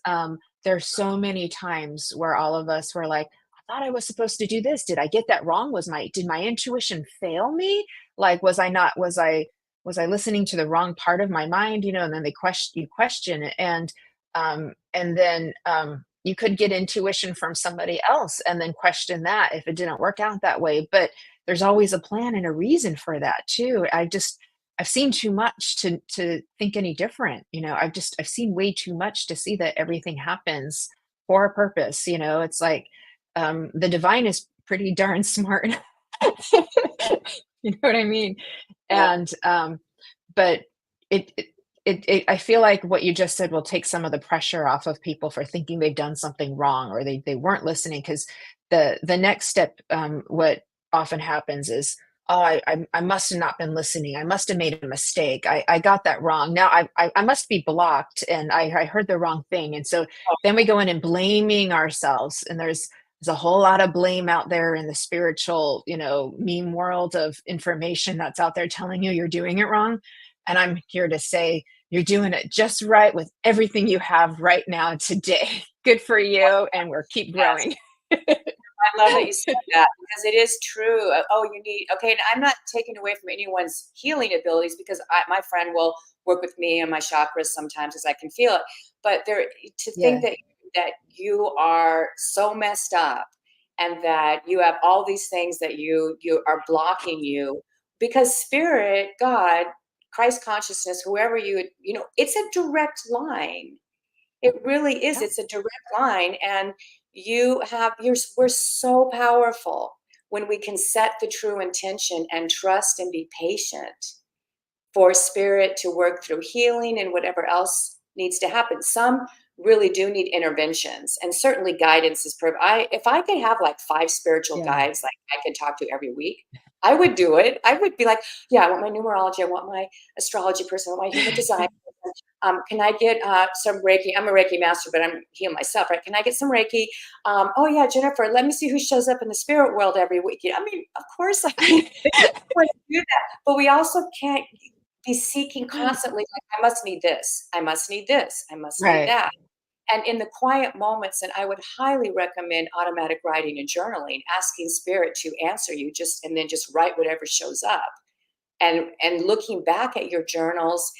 there's so many times where all of us were like, thought I was supposed to do this. Did I get that wrong? Did my intuition fail me? Like, was I listening to the wrong part of my mind? And then you question it. And then you could get intuition from somebody else and then question that if it didn't work out that way. But there's always a plan and a reason for that too. I've seen too much to think any different. I've seen way too much to see that everything happens for a purpose. It's like the divine is pretty darn smart. You know what I mean? Yeah. And but I feel like what you just said will take some of the pressure off of people for thinking they've done something wrong or they weren't listening. Because the next step, what often happens is, oh, I must have not been listening. I must have made a mistake. I got that wrong. Now I must be blocked, and I heard the wrong thing. And so then we go in and blaming ourselves, and there's a whole lot of blame out there in the spiritual, meme world of information that's out there telling you you're doing it wrong. And I'm here to say you're doing it just right with everything you have right now today. Good for you, and we'll keep Yes. growing. I love that you said that because it is true. Oh, you need, okay. And I'm not taking away from anyone's healing abilities because my friend will work with me and my chakras sometimes as I can feel it. But to think Yeah. that you are so messed up and that you have all these things that you are blocking you because spirit, God, Christ consciousness, whoever it's a direct line. It really is. Yeah. It's a direct line. And we're so powerful when we can set the true intention and trust and be patient for spirit to work through healing and whatever else needs to happen. Some really do need interventions, and certainly guidance is if I could have like 5 spiritual Yeah. guides like I could talk to every week, I would do it. I would be like, yeah, I want my numerology, I want my astrology person, I want my human design person. Can I get some Reiki? I'm a Reiki master, but I'm heal myself, right? Can I get some Reiki? Oh yeah, Jennifer, let me see who shows up in the spirit world every week. I mean, of course I want to do that, but we also can't be seeking constantly, like, I must need this, I must need this, I must need Right. that. And in the quiet moments, and I would highly recommend automatic writing and journaling, asking spirit to answer you and then just write whatever shows up. And looking back at your journals,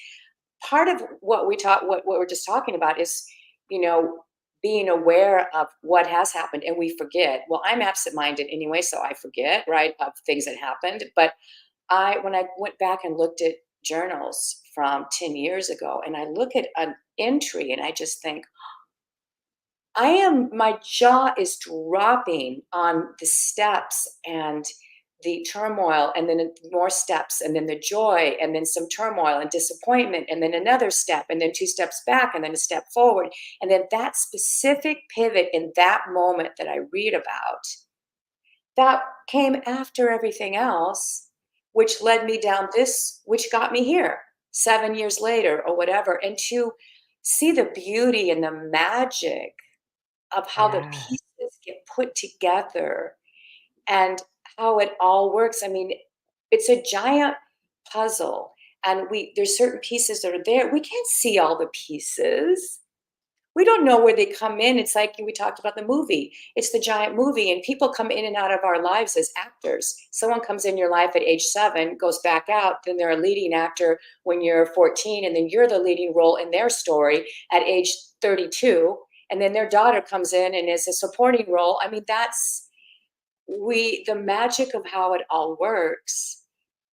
part of what what we're just talking about is, you know, being aware of what has happened and we forget. Well, I'm absent-minded anyway, so I forget, right, of things that happened. But when I went back and looked at journals from 10 years ago and I look at an entry and I just think, my jaw is dropping on the steps and the turmoil, and then more steps, and then the joy, and then some turmoil and disappointment, and then another step, and then 2 steps back, and then a step forward. And then that specific pivot in that moment that I read about, that came after everything else, which led me down which got me here 7 years later or whatever. And to see the beauty and the magic of how the Yeah. pieces get put together and how it all works. I mean, it's a giant puzzle, and there's certain pieces that are there. We can't see all the pieces. We don't know where they come in. It's like we talked about the movie. It's the giant movie, and people come in and out of our lives as actors. Someone comes in your life at age 7, goes back out, then they're a leading actor when you're 14, and then you're the leading role in their story at age 32, and then their daughter comes in and is a supporting role. I mean, that's the magic of how it all works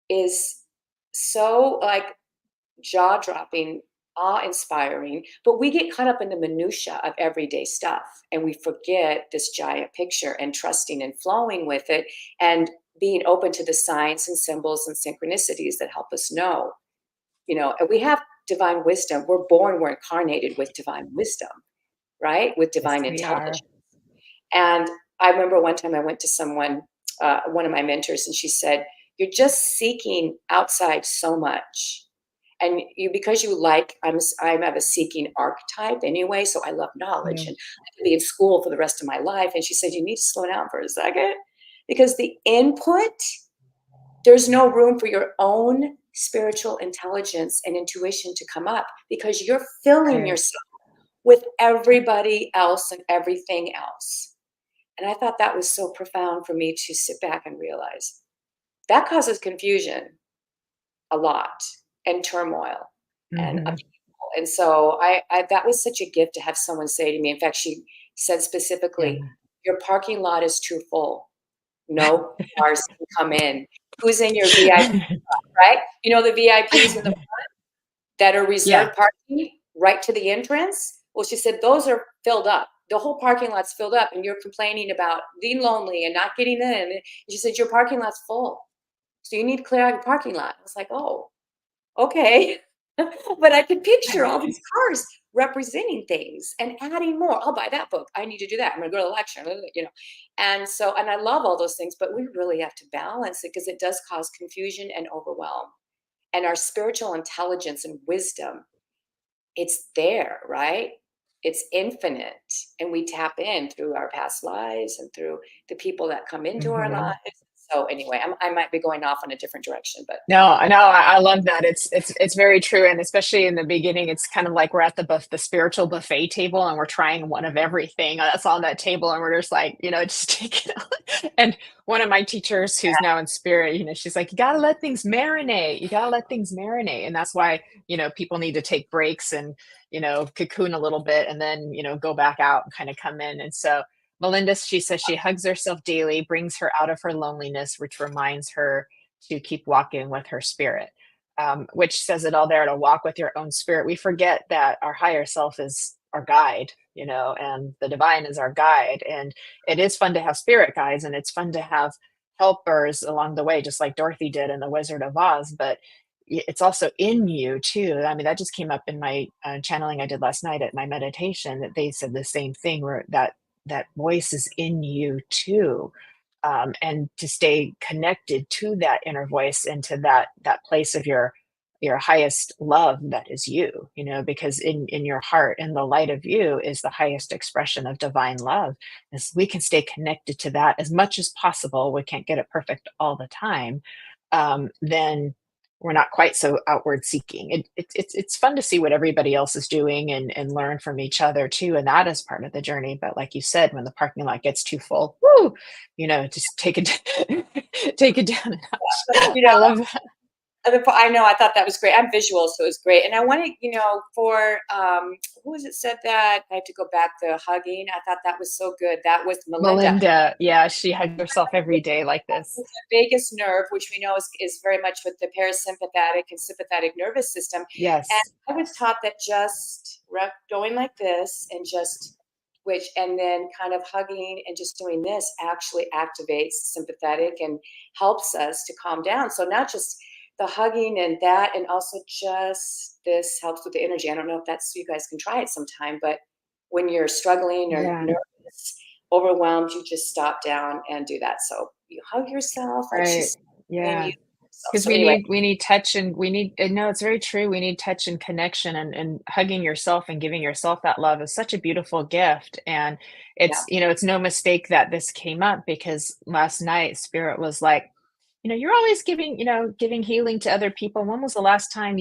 is so like jaw-dropping, awe-inspiring, but we get caught up in the minutia of everyday stuff and we forget this giant picture and trusting and flowing with it and being open to the signs and symbols and synchronicities that help us know. And we have divine wisdom. We're incarnated with divine wisdom, right? With Yes, divine we are. intelligence. And I remember one time I went to someone, one of my mentors, and she said, "You're just seeking outside so much." And because I have a seeking archetype anyway, so I love knowledge Yeah. and I could be in school for the rest of my life. And she said, "You need to slow down for a second because the input, there's no room for your own spiritual intelligence and intuition to come up because you're filling Right. yourself with everybody else and everything else." And I thought that was so profound for me to sit back and realize that causes confusion a lot and turmoil and Mhm. upheaval. And so I that was such a gift to have someone say to me. In fact, she said Yeah. specifically, your parking lot is too full. No cars can come in. Who's in your VIP, right? You know the VIPs in the that are Yeah. reserved parking right to the entrance? Well, she said those are filled up. The whole parking lot's filled up, and you're complaining about being lonely and not getting in. And she said your parking lot's full, so you need to clear out your parking lot. I was like, oh, okay. But I could picture all these cars representing things and adding more. I'll buy that book. I need to do that. I'm going to go to the lecture, you know. And so, and I love all those things, but we really have to balance it because it does cause confusion and overwhelm. And our spiritual intelligence and wisdom, it's there, right? It's infinite. And we tap in through our past lives and through the people that come into our Mhm. lives. So anyway, I might be going off in a different direction, but No, I know. I love that. It's very true, and especially in the beginning, it's kind of like we're at the spiritual buffet table, and we're trying one of everything that's on that table, and we're just like, just take it all. And one of my teachers, who's now in spirit, she's like, you got to let things marinate. You got to let things marinate, and that's why people need to take breaks and cocoon a little bit, and then go back out and kind of come in. And so Melinda, she says she hugs herself daily, brings her out of her loneliness, which reminds her to keep walking with her spirit, which says it all there, to walk with your own spirit. We forget that our higher self is our guide, and the divine is our guide. And it is fun to have spirit guides, and it's fun to have helpers along the way, just like Dorothy did in The Wizard of Oz. But it's also in you too. I mean, that just came up in my channeling I did last night at my meditation, that they said the same thing, where that voice is in you too, and to stay connected to that inner voice and to that place of your highest love, that is you, because in your heart, in the light of you, is the highest expression of divine love. As we can stay connected to that as much as possible, we can't get it perfect all the time, then we're not quite so outward seeking. It's fun to see what everybody else is doing, and learn from each other too, and that is part of the journey. But like you said, when the parking lot gets too full, whoo, just take it take it down a notch. you I know, love that. I know, I thought that was great. I'm visual, so it was great. And I wanted, for who was it said that? I have to go back to hugging. I thought that was so good. That was Melinda. Melinda, yeah, she hugs herself every day like this. The vagus nerve, which we know is very much with the parasympathetic and sympathetic nervous system. And Yes. I was taught that just going like this and just and then kind of hugging and just doing this actually activates sympathetic and helps us to calm down. So not just the hugging and that, and also just this helps with the energy. I don't know if that's, you guys can try it sometime, but when you're struggling or Yeah. nervous, overwhelmed, you just stop down and do that. So you hug yourself, like Right. she's saying Yeah. you. Because So anyway, we need touch, and we need, and no, it's very true. We need touch and connection, and hugging yourself and giving yourself that love is such a beautiful gift. And yeah, it's no mistake that this came up, because last night Spirit was like, you're always giving healing to other people. When was the last time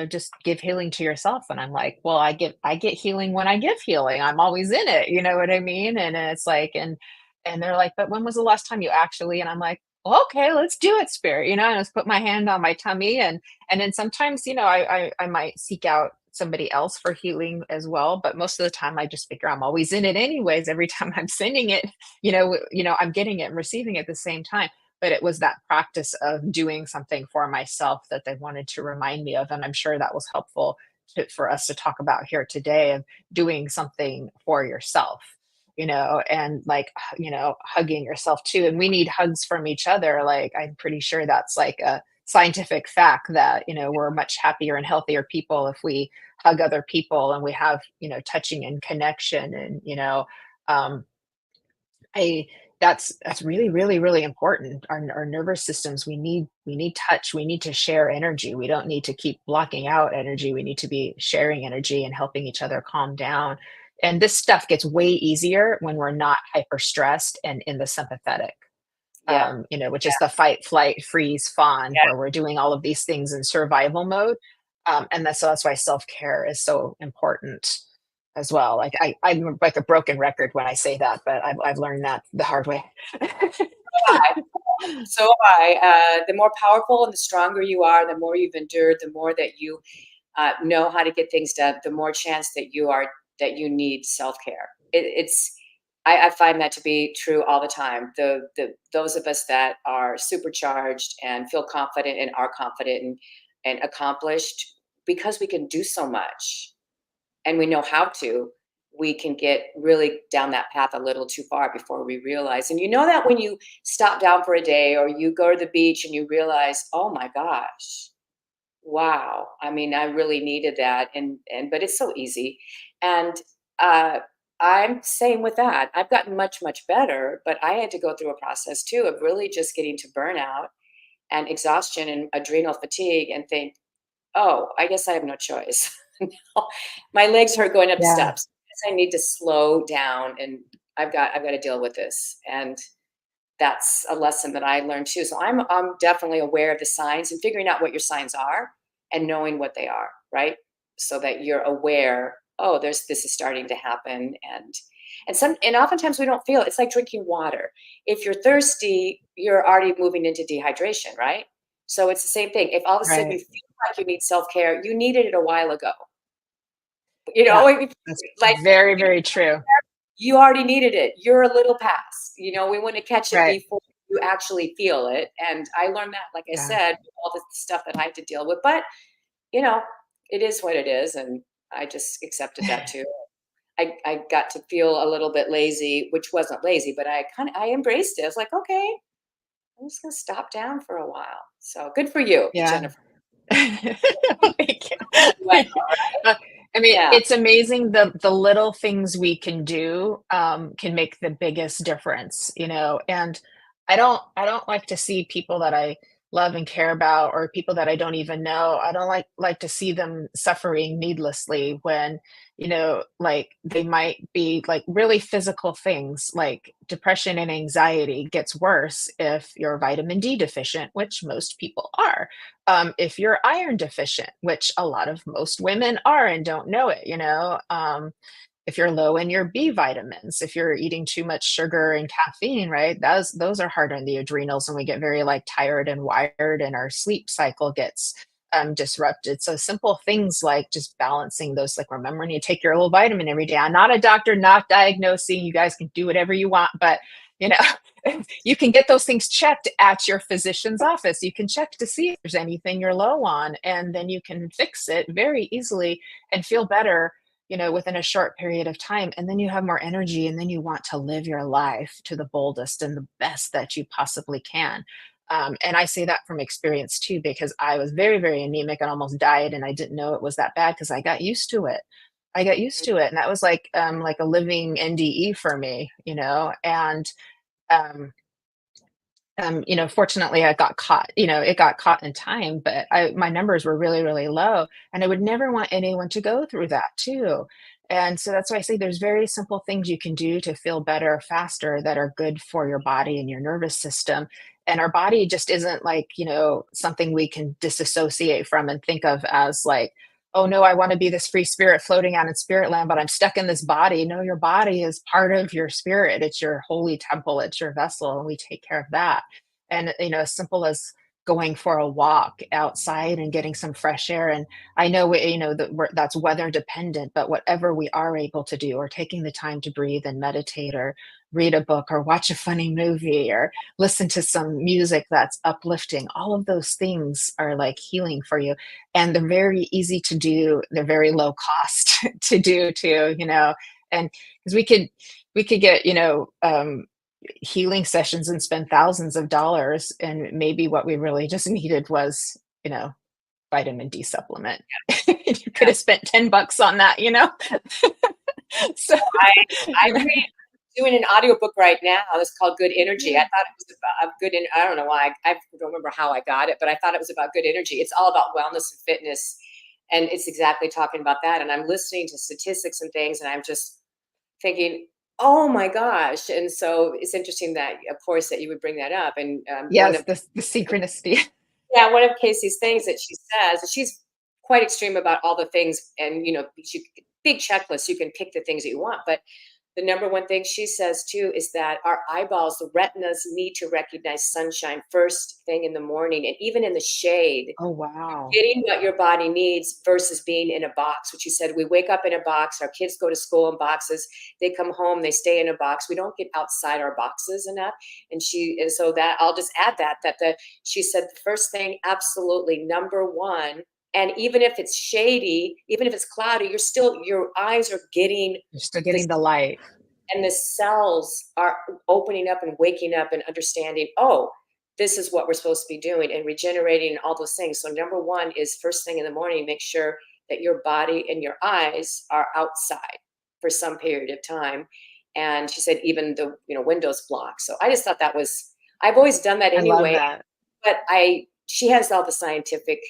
just give healing to yourself? And I'm like, well, I get healing when I give healing. I'm always in it. You know what I mean? And it's like, and they're like, but when was the last time you actually? And I'm like, well, okay, let's do it, Spirit. And I just put my hand on my tummy, and then sometimes, I might seek out somebody else for healing as well. But most of the time, I just figure I'm always in it anyways. Every time I'm sending it, I'm getting it and receiving it at the same time. But it was that practice of doing something for myself that they wanted to remind me of, and I'm sure that was helpful for us to talk about here today, of doing something for yourself, and like, hugging yourself too. And we need hugs from each other. Like, I'm pretty sure that's like a scientific fact that we're much happier and healthier people if we hug other people, and we have touching and connection. And um I that's really, really, really important. Our nervous systems, we need touch, we need to share energy. We don't need to keep blocking out energy. We need to be sharing energy and helping each other calm down. And this stuff gets way easier when we're not hyper stressed and in the sympathetic, yeah, which is the fight, flight, freeze, fawn, yeah. where we're doing all of these things in survival mode. And that's why self care is so important as well. Like, I'm like a broken record when I say that, but I've learned that the hard way. So am I. The more powerful and the stronger you are, the more you've endured, the more that you know how to get things done, the more chance that you need self care. It's I find that to be true all the time. Those of us that are supercharged and feel confident and are confident and accomplished because we can do so much and we know how to, we can get really down that path a little too far before we realize. And you know that when you stop down for a day or you go to the beach and you realize, oh my gosh, wow. I mean, I really needed that. But it's so easy. And uh, I'm same with that. I've gotten much, much better, but I had to go through a process too of really just getting to burnout and exhaustion and adrenal fatigue and think, oh, I guess I have no choice. My legs hurt going up Yeah. steps. I need to slow down and I've got to deal with this. And that's a lesson that I learned too. So I'm definitely aware of the signs and figuring out what your signs are and knowing what they are, right? So that you're aware, oh, this is starting to happen. And oftentimes we don't feel it. It's like drinking water. If you're thirsty, you're already moving into dehydration, right? So it's the same thing. If all of a sudden you Right. feel like you need self-care, you needed it a while ago. Yeah. That's Like very, very true. you already needed it. You're a little past. We want to catch it Right. before you actually feel it. And I learned that, like I Yeah. said, with all the stuff that I had to deal with. But, you know, it is what it is. And I just accepted that too. I got to feel a little bit lazy, which wasn't lazy, but I embraced it. I was like, okay, I'm just gonna stop down for a while. So good for you, Yeah. Jennifer. Thank Well, you. Uh, I mean, yeah. it's amazing the little things we can do can make the biggest difference, And I don't like to see people that I love and care about, or people that I don't even know. I don't like to see them suffering needlessly when, like they might be like really physical things like depression and anxiety gets worse if you're vitamin D deficient, which most people are, if you're iron deficient, which a lot of most women are and don't know it, if you're low in your B vitamins, if you're eating too much sugar and caffeine, right? Those are hard on the adrenals, and we get very like tired and wired, and our sleep cycle gets disrupted. So simple things like just balancing those, like remembering you take your little vitamin every day. I'm not a doctor, not diagnosing. You guys can do whatever you want, but you know, you can get those things checked at your physician's office. You can check to see if there's anything you're low on, and then you can fix it very easily and feel better, within a short period of time. And then you have more energy, and then you want to live your life to the boldest and the best that you possibly can. And I say that from experience too, because I was very, very anemic and almost died, and I didn't know it was that bad because I got used to it. I got used to it, and that was like a living NDE for me, and um, fortunately I got caught, it got caught in time, but my numbers were really, really low, and I would never want anyone to go through that too. And so that's why I say there's very simple things you can do to feel better faster that are good for your body and your nervous system. And our body just isn't like, something we can disassociate from and think of as like, oh no, I want to be this free spirit floating out in spirit land, but I'm stuck in this body. No, your body is part of your spirit. It's your holy temple, it's your vessel, and we take care of that. And as simple as going for a walk outside and getting some fresh air. And I know that's weather dependent, but whatever we are able to do, or taking the time to breathe and meditate, or read a book, or watch a funny movie, or listen to some music that's uplifting, all of those things are like healing for you. And they're very easy to do, they're very low cost to do too, and because we could get healing sessions and spend thousands of dollars, and maybe what we really just needed was, vitamin D supplement. You could have spent $10 on that, so I agree. I'm doing an audiobook right now. It's called Good Energy. I thought it was about I don't know why. I don't remember how I got it, but I thought it was about good energy. It's all about wellness and fitness. And it's exactly talking about that. And I'm listening to statistics and things, and I'm just thinking, oh my gosh. And so it's interesting that, of course, that you would bring that up. And yes, the synchronicity. one of Casey's things that she says, and she's quite extreme about all the things, and big checklists, you can pick the things that you want, but the number one thing she says too is that our eyeballs, the retinas, need to recognize sunshine first thing in the morning, and even in the shade, Oh, wow. getting what your body needs versus being in a box, which you said, we wake up in a box, our kids go to school in boxes, they come home, they stay in a box. We don't get outside our boxes enough. And so that I'll just add she said the first thing, absolutely number one, and even if it's shady, even if it's cloudy, your eyes are getting You're still this, getting the light. and the cells are opening up and waking up and understanding, oh, this is what we're supposed to be doing and regenerating and all those things. So number one is first thing in the morning, make sure that your body and your eyes are outside for some period of time. And she said even the windows blocked. So I just thought I've always done that I love anyway, that. but she has all the scientific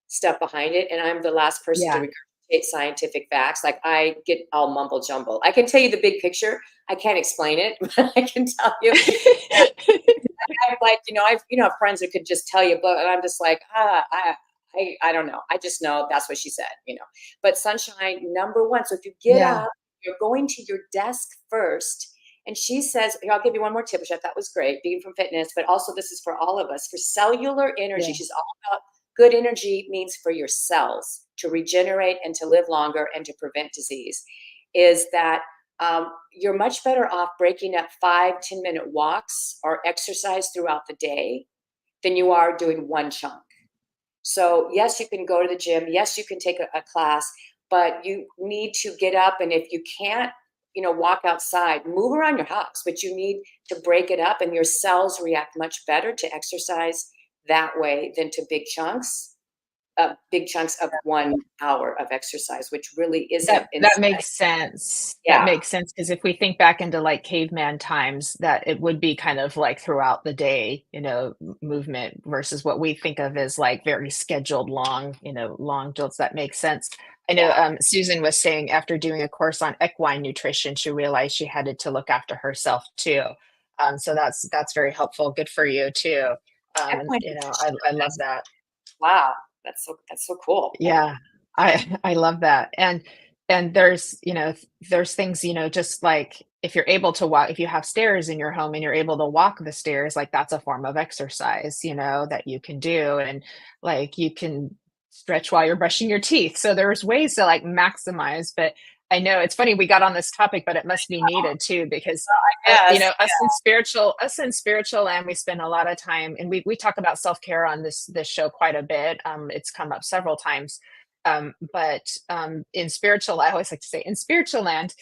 stuff behind it, and I'm the last person to Yeah. regurgitate scientific facts. Like, I get all mumble jumble. I can tell you the big picture. I can't explain it, but I can tell you. I'm like, I've friends that could just tell you, but I'm just like, I don't know. I just know that's what she said. But sunshine, number one. So if you get Yeah. up, you're going to your desk first. And she says, here, I'll give you one more tip, which I thought was great, being from fitness, but also this is for all of us, for cellular energy. Yeah. She's all about good energy means for your cells to regenerate and to live longer and to prevent disease, is that you're much better off breaking up 5-10 minute walks or exercise throughout the day than you are doing one chunk. So yes, you can go to the gym. Yes, you can take a class, but you need to get up. And if you can't, walk outside, move around your house, but you need to break it up, and your cells react much better to exercise that way than to big chunks of 1 hour of exercise, which really isn't. That makes sense. That Yeah. makes sense, because if we think back into, like, caveman times, that it would be kind of like throughout the day, movement versus what we think of as, like, very scheduled long jolts. That makes sense. I know, Yeah. Susan was saying after doing a course on equine nutrition, she realized she had to look after herself too. So that's very helpful. Good for you too. And, Equine I love that. Wow. That's so cool. Yeah, I love that. And there's things, just like if you're able to walk, if you have stairs in your home and you're able to walk the stairs, like that's a form of exercise, that you can do. And like you can stretch while you're brushing your teeth. So there's ways to like maximize, but I know it's funny we got on this topic, but it must be needed too, because Yes. us in spiritual land, we spend a lot of time, and we talk about self-care on this show quite a bit. It's come up several times. But in spiritual, I always like to say in spiritual land,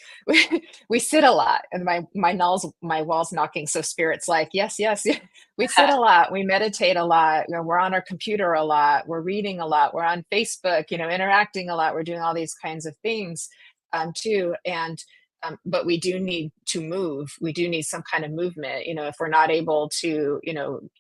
we sit a lot, and my walls knocking. So spirit's like, yes, yes, yeah. We sit a lot, we meditate a lot, we're on our computer a lot, we're reading a lot, we're on Facebook, interacting a lot, we're doing all these kinds of things too. And but we do need to move. We do need some kind of movement. If we're not able to,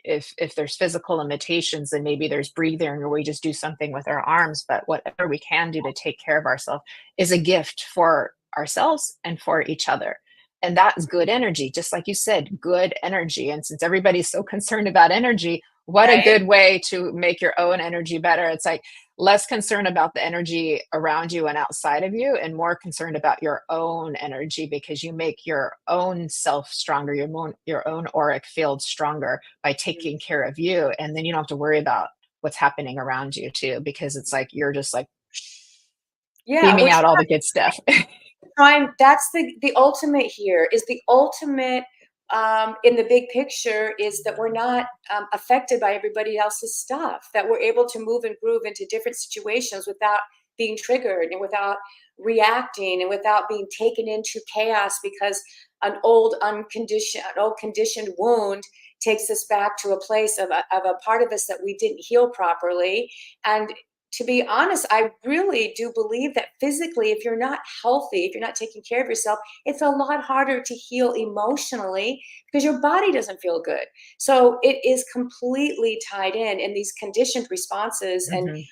if there's physical limitations, then maybe there's breathing, or we just do something with our arms. But whatever we can do to take care of ourselves is a gift for ourselves and for each other. And that's good energy, just like you said, good energy. And since everybody's so concerned about energy, what a Right. good way to make your own energy better. It's like less concerned about the energy around you and outside of you, and more concerned about your own energy, because you make your own self stronger, your own auric field stronger by taking care of you. And then you don't have to worry about what's happening around you too, because it's like you're just like Yeah. beaming out all the good stuff. That's the ultimate here, is the ultimate in the big picture, is that we're not affected by everybody else's stuff, that we're able to move and groove into different situations without being triggered and without reacting and without being taken into chaos, because an old conditioned wound takes us back to a place of a part of us that we didn't heal properly. And to be honest, I really do believe that physically, if you're not healthy, if you're not taking care of yourself, it's a lot harder to heal emotionally, because your body doesn't feel good. So it is completely tied in, and these conditioned responses and Mhm.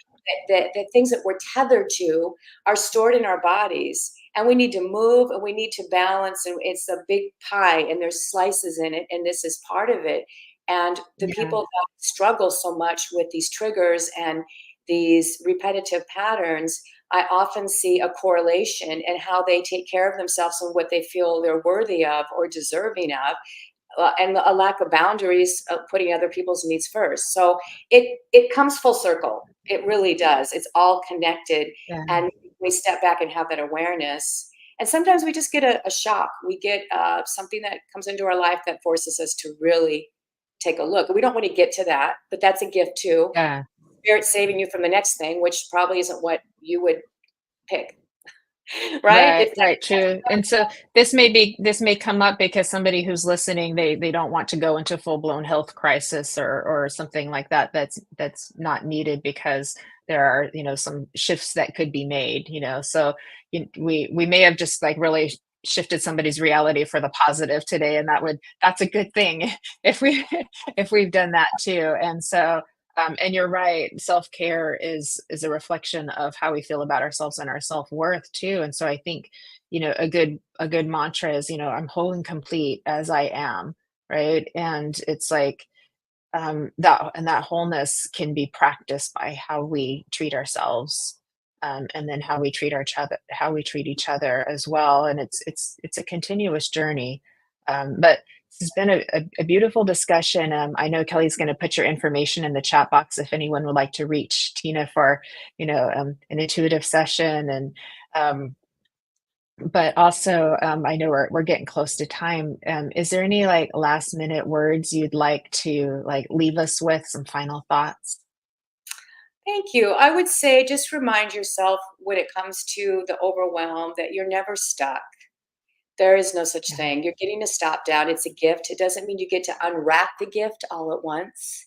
the things that we're tethered to are stored in our bodies, and we need to move and we need to balance. And it's a big pie, and there's slices in it, and this is part of it. And the Yeah. people that struggle so much with these triggers and these repetitive patterns I often see a correlation in how they take care of themselves and what they feel they're worthy of or deserving of, and a lack of boundaries of putting other people's needs first. So it comes full circle. It really does. It's all connected, Yeah. and we step back and have that awareness. And sometimes we just get a shock. We get something that comes into our life that forces us to really take a look. We don't want to get to that, but that's a gift too. Yeah. Spirit saving you from the next thing, which probably isn't what you would pick, right? Right, It's right, true. And so this may come up because somebody who's listening, they don't want to go into full-blown health crisis or something like that. That's not needed because there are, some shifts that could be made, So we may have just like really shifted somebody's reality for the positive today, and that's a good thing if if we've done that too. And so and you're right, self-care is a reflection of how we feel about ourselves and our self-worth too. And so I think, a good mantra is, I'm whole and complete as I am, right? And it's like that wholeness can be practiced by how we treat ourselves, and then how we treat each other as well. And it's a continuous journey. But this has been a beautiful discussion. I know Kelly's going to put your information in the chat box if anyone would like to reach Tina for, an intuitive session. And but also, I know we're getting close to time. Is there any like last minute words you'd like to like leave us with, some final thoughts? Thank you. I would say just remind yourself when it comes to the overwhelm that you're never stuck. There is no such Yeah. thing. You're getting a stop down. It's a gift. It doesn't mean you get to unwrap the gift all at once,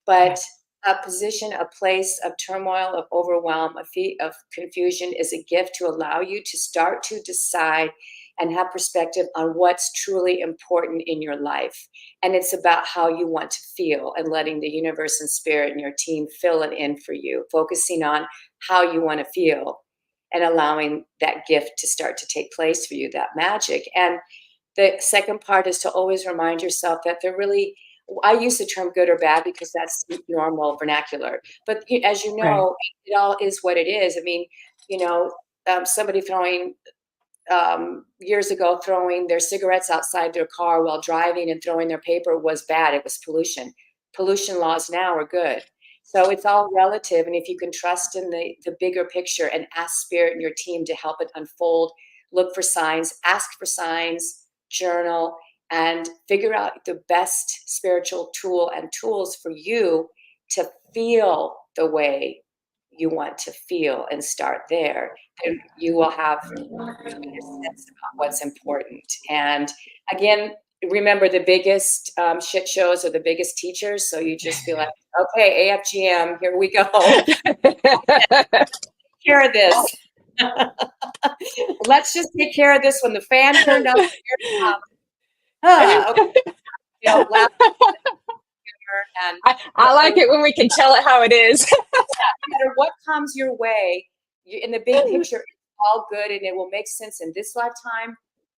Yeah. but a position, a place of turmoil, of overwhelm, of confusion is a gift to allow you to start to decide and have perspective on what's truly important in your life. And it's about how you want to feel and letting the universe and spirit and your team fill it in for you, focusing on how you want to feel and allowing that gift to start to take place for you, that magic. And the second part is to always remind yourself that they're really, I use the term good or bad because that's normal vernacular. But as you Right. know, it all is what it is. I mean, you know, somebody throwing years ago, throwing their cigarettes outside their car while driving and throwing their paper was bad. It was pollution. Pollution laws now are good. So it's all relative. And if you can trust in the bigger picture and ask spirit and your team to help it unfold, look for signs, ask for signs, journal, and figure out the best spiritual tool and tools for you to feel the way you want to feel and start there. And you will have sense about what's important. And again, remember the biggest shit shows are the biggest teachers. So you just be like, okay, AFGM, here we go. Take care of this. Let's just take care of this when the fan turned up. Okay. You know, laugh and I like it when we can tell it how it is. no matter what comes your way, in the big picture, it's all good and it will make sense in this lifetime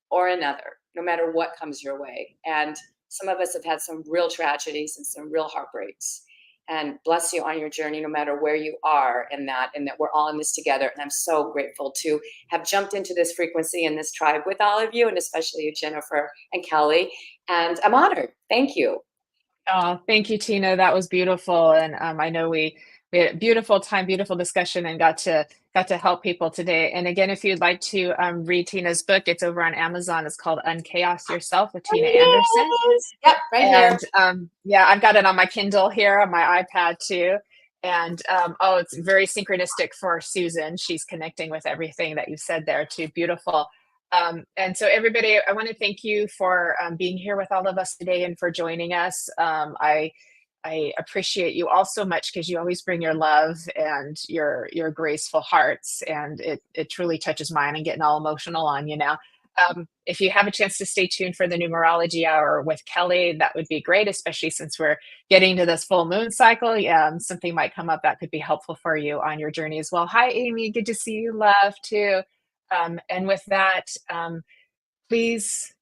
or another, no matter what comes your way. And some of us have had some real tragedies and some real heartbreaks. And bless you on your journey, no matter where you are, and that we're all in this together. And I'm so grateful to have jumped into this frequency and this tribe with all of you, and especially you, Jennifer and Kelly. And I'm honored. Thank you. Oh, thank you, Tina. That was beautiful. And I know we had a beautiful time, beautiful discussion, and got to help people today. And again, if you'd like to read Tina's book, it's over on Amazon. It's called UnChaos Yourself with Tina Anderson. Yes. Yep, right And here. yeah, I've got it on my Kindle here on my iPad too. And oh, it's very synchronistic for Susan. She's connecting with everything that you said there too. Beautiful. And so, everybody, I want to thank you for being here with all of us today and for joining us. I appreciate you all so much because you always bring your love and your graceful hearts, and it truly touches mine and getting all emotional on you now. If you have a chance to stay tuned for the numerology hour with Kelly, that would be great, especially since we're getting to this full moon cycle. Something might come up that could be helpful for you on your journey as well. Hi, Amy. Good to see you, love, too. And with that, please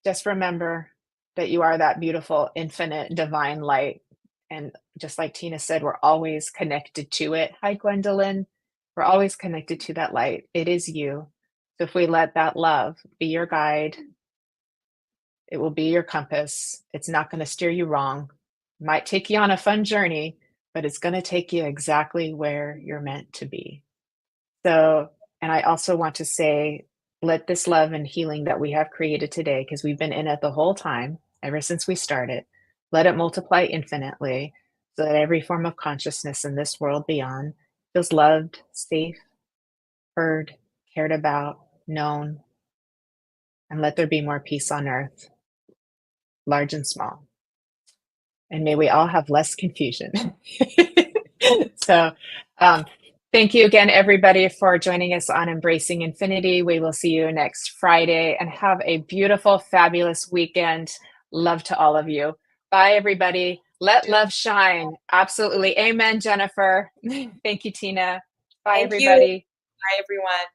just remember that you are that beautiful, infinite, divine light. And just like Tina said, we're always connected to it. Hi, Gwendolyn. We're always connected to that light. It is you. So if we let that love be your guide, it will be your compass. It's not going to steer you wrong. It might take you on a fun journey, but it's going to take you exactly where you're meant to be. So, and I also want to say, let this love and healing that we have created today, because we've been in it the whole time, ever since we started, let it multiply infinitely so that every form of consciousness in this world beyond feels loved, safe, heard, cared about, known, and let there be more peace on earth, large and small. And may we all have less confusion. So, thank you again, everybody, for joining us on Embracing Infinity. We will see you next Friday, and have a beautiful, fabulous weekend. Love to all of you. Bye, everybody. Let love shine. Absolutely. Amen, Jennifer. Thank you, Tina. Bye, Thank you. everybody. Bye, everyone.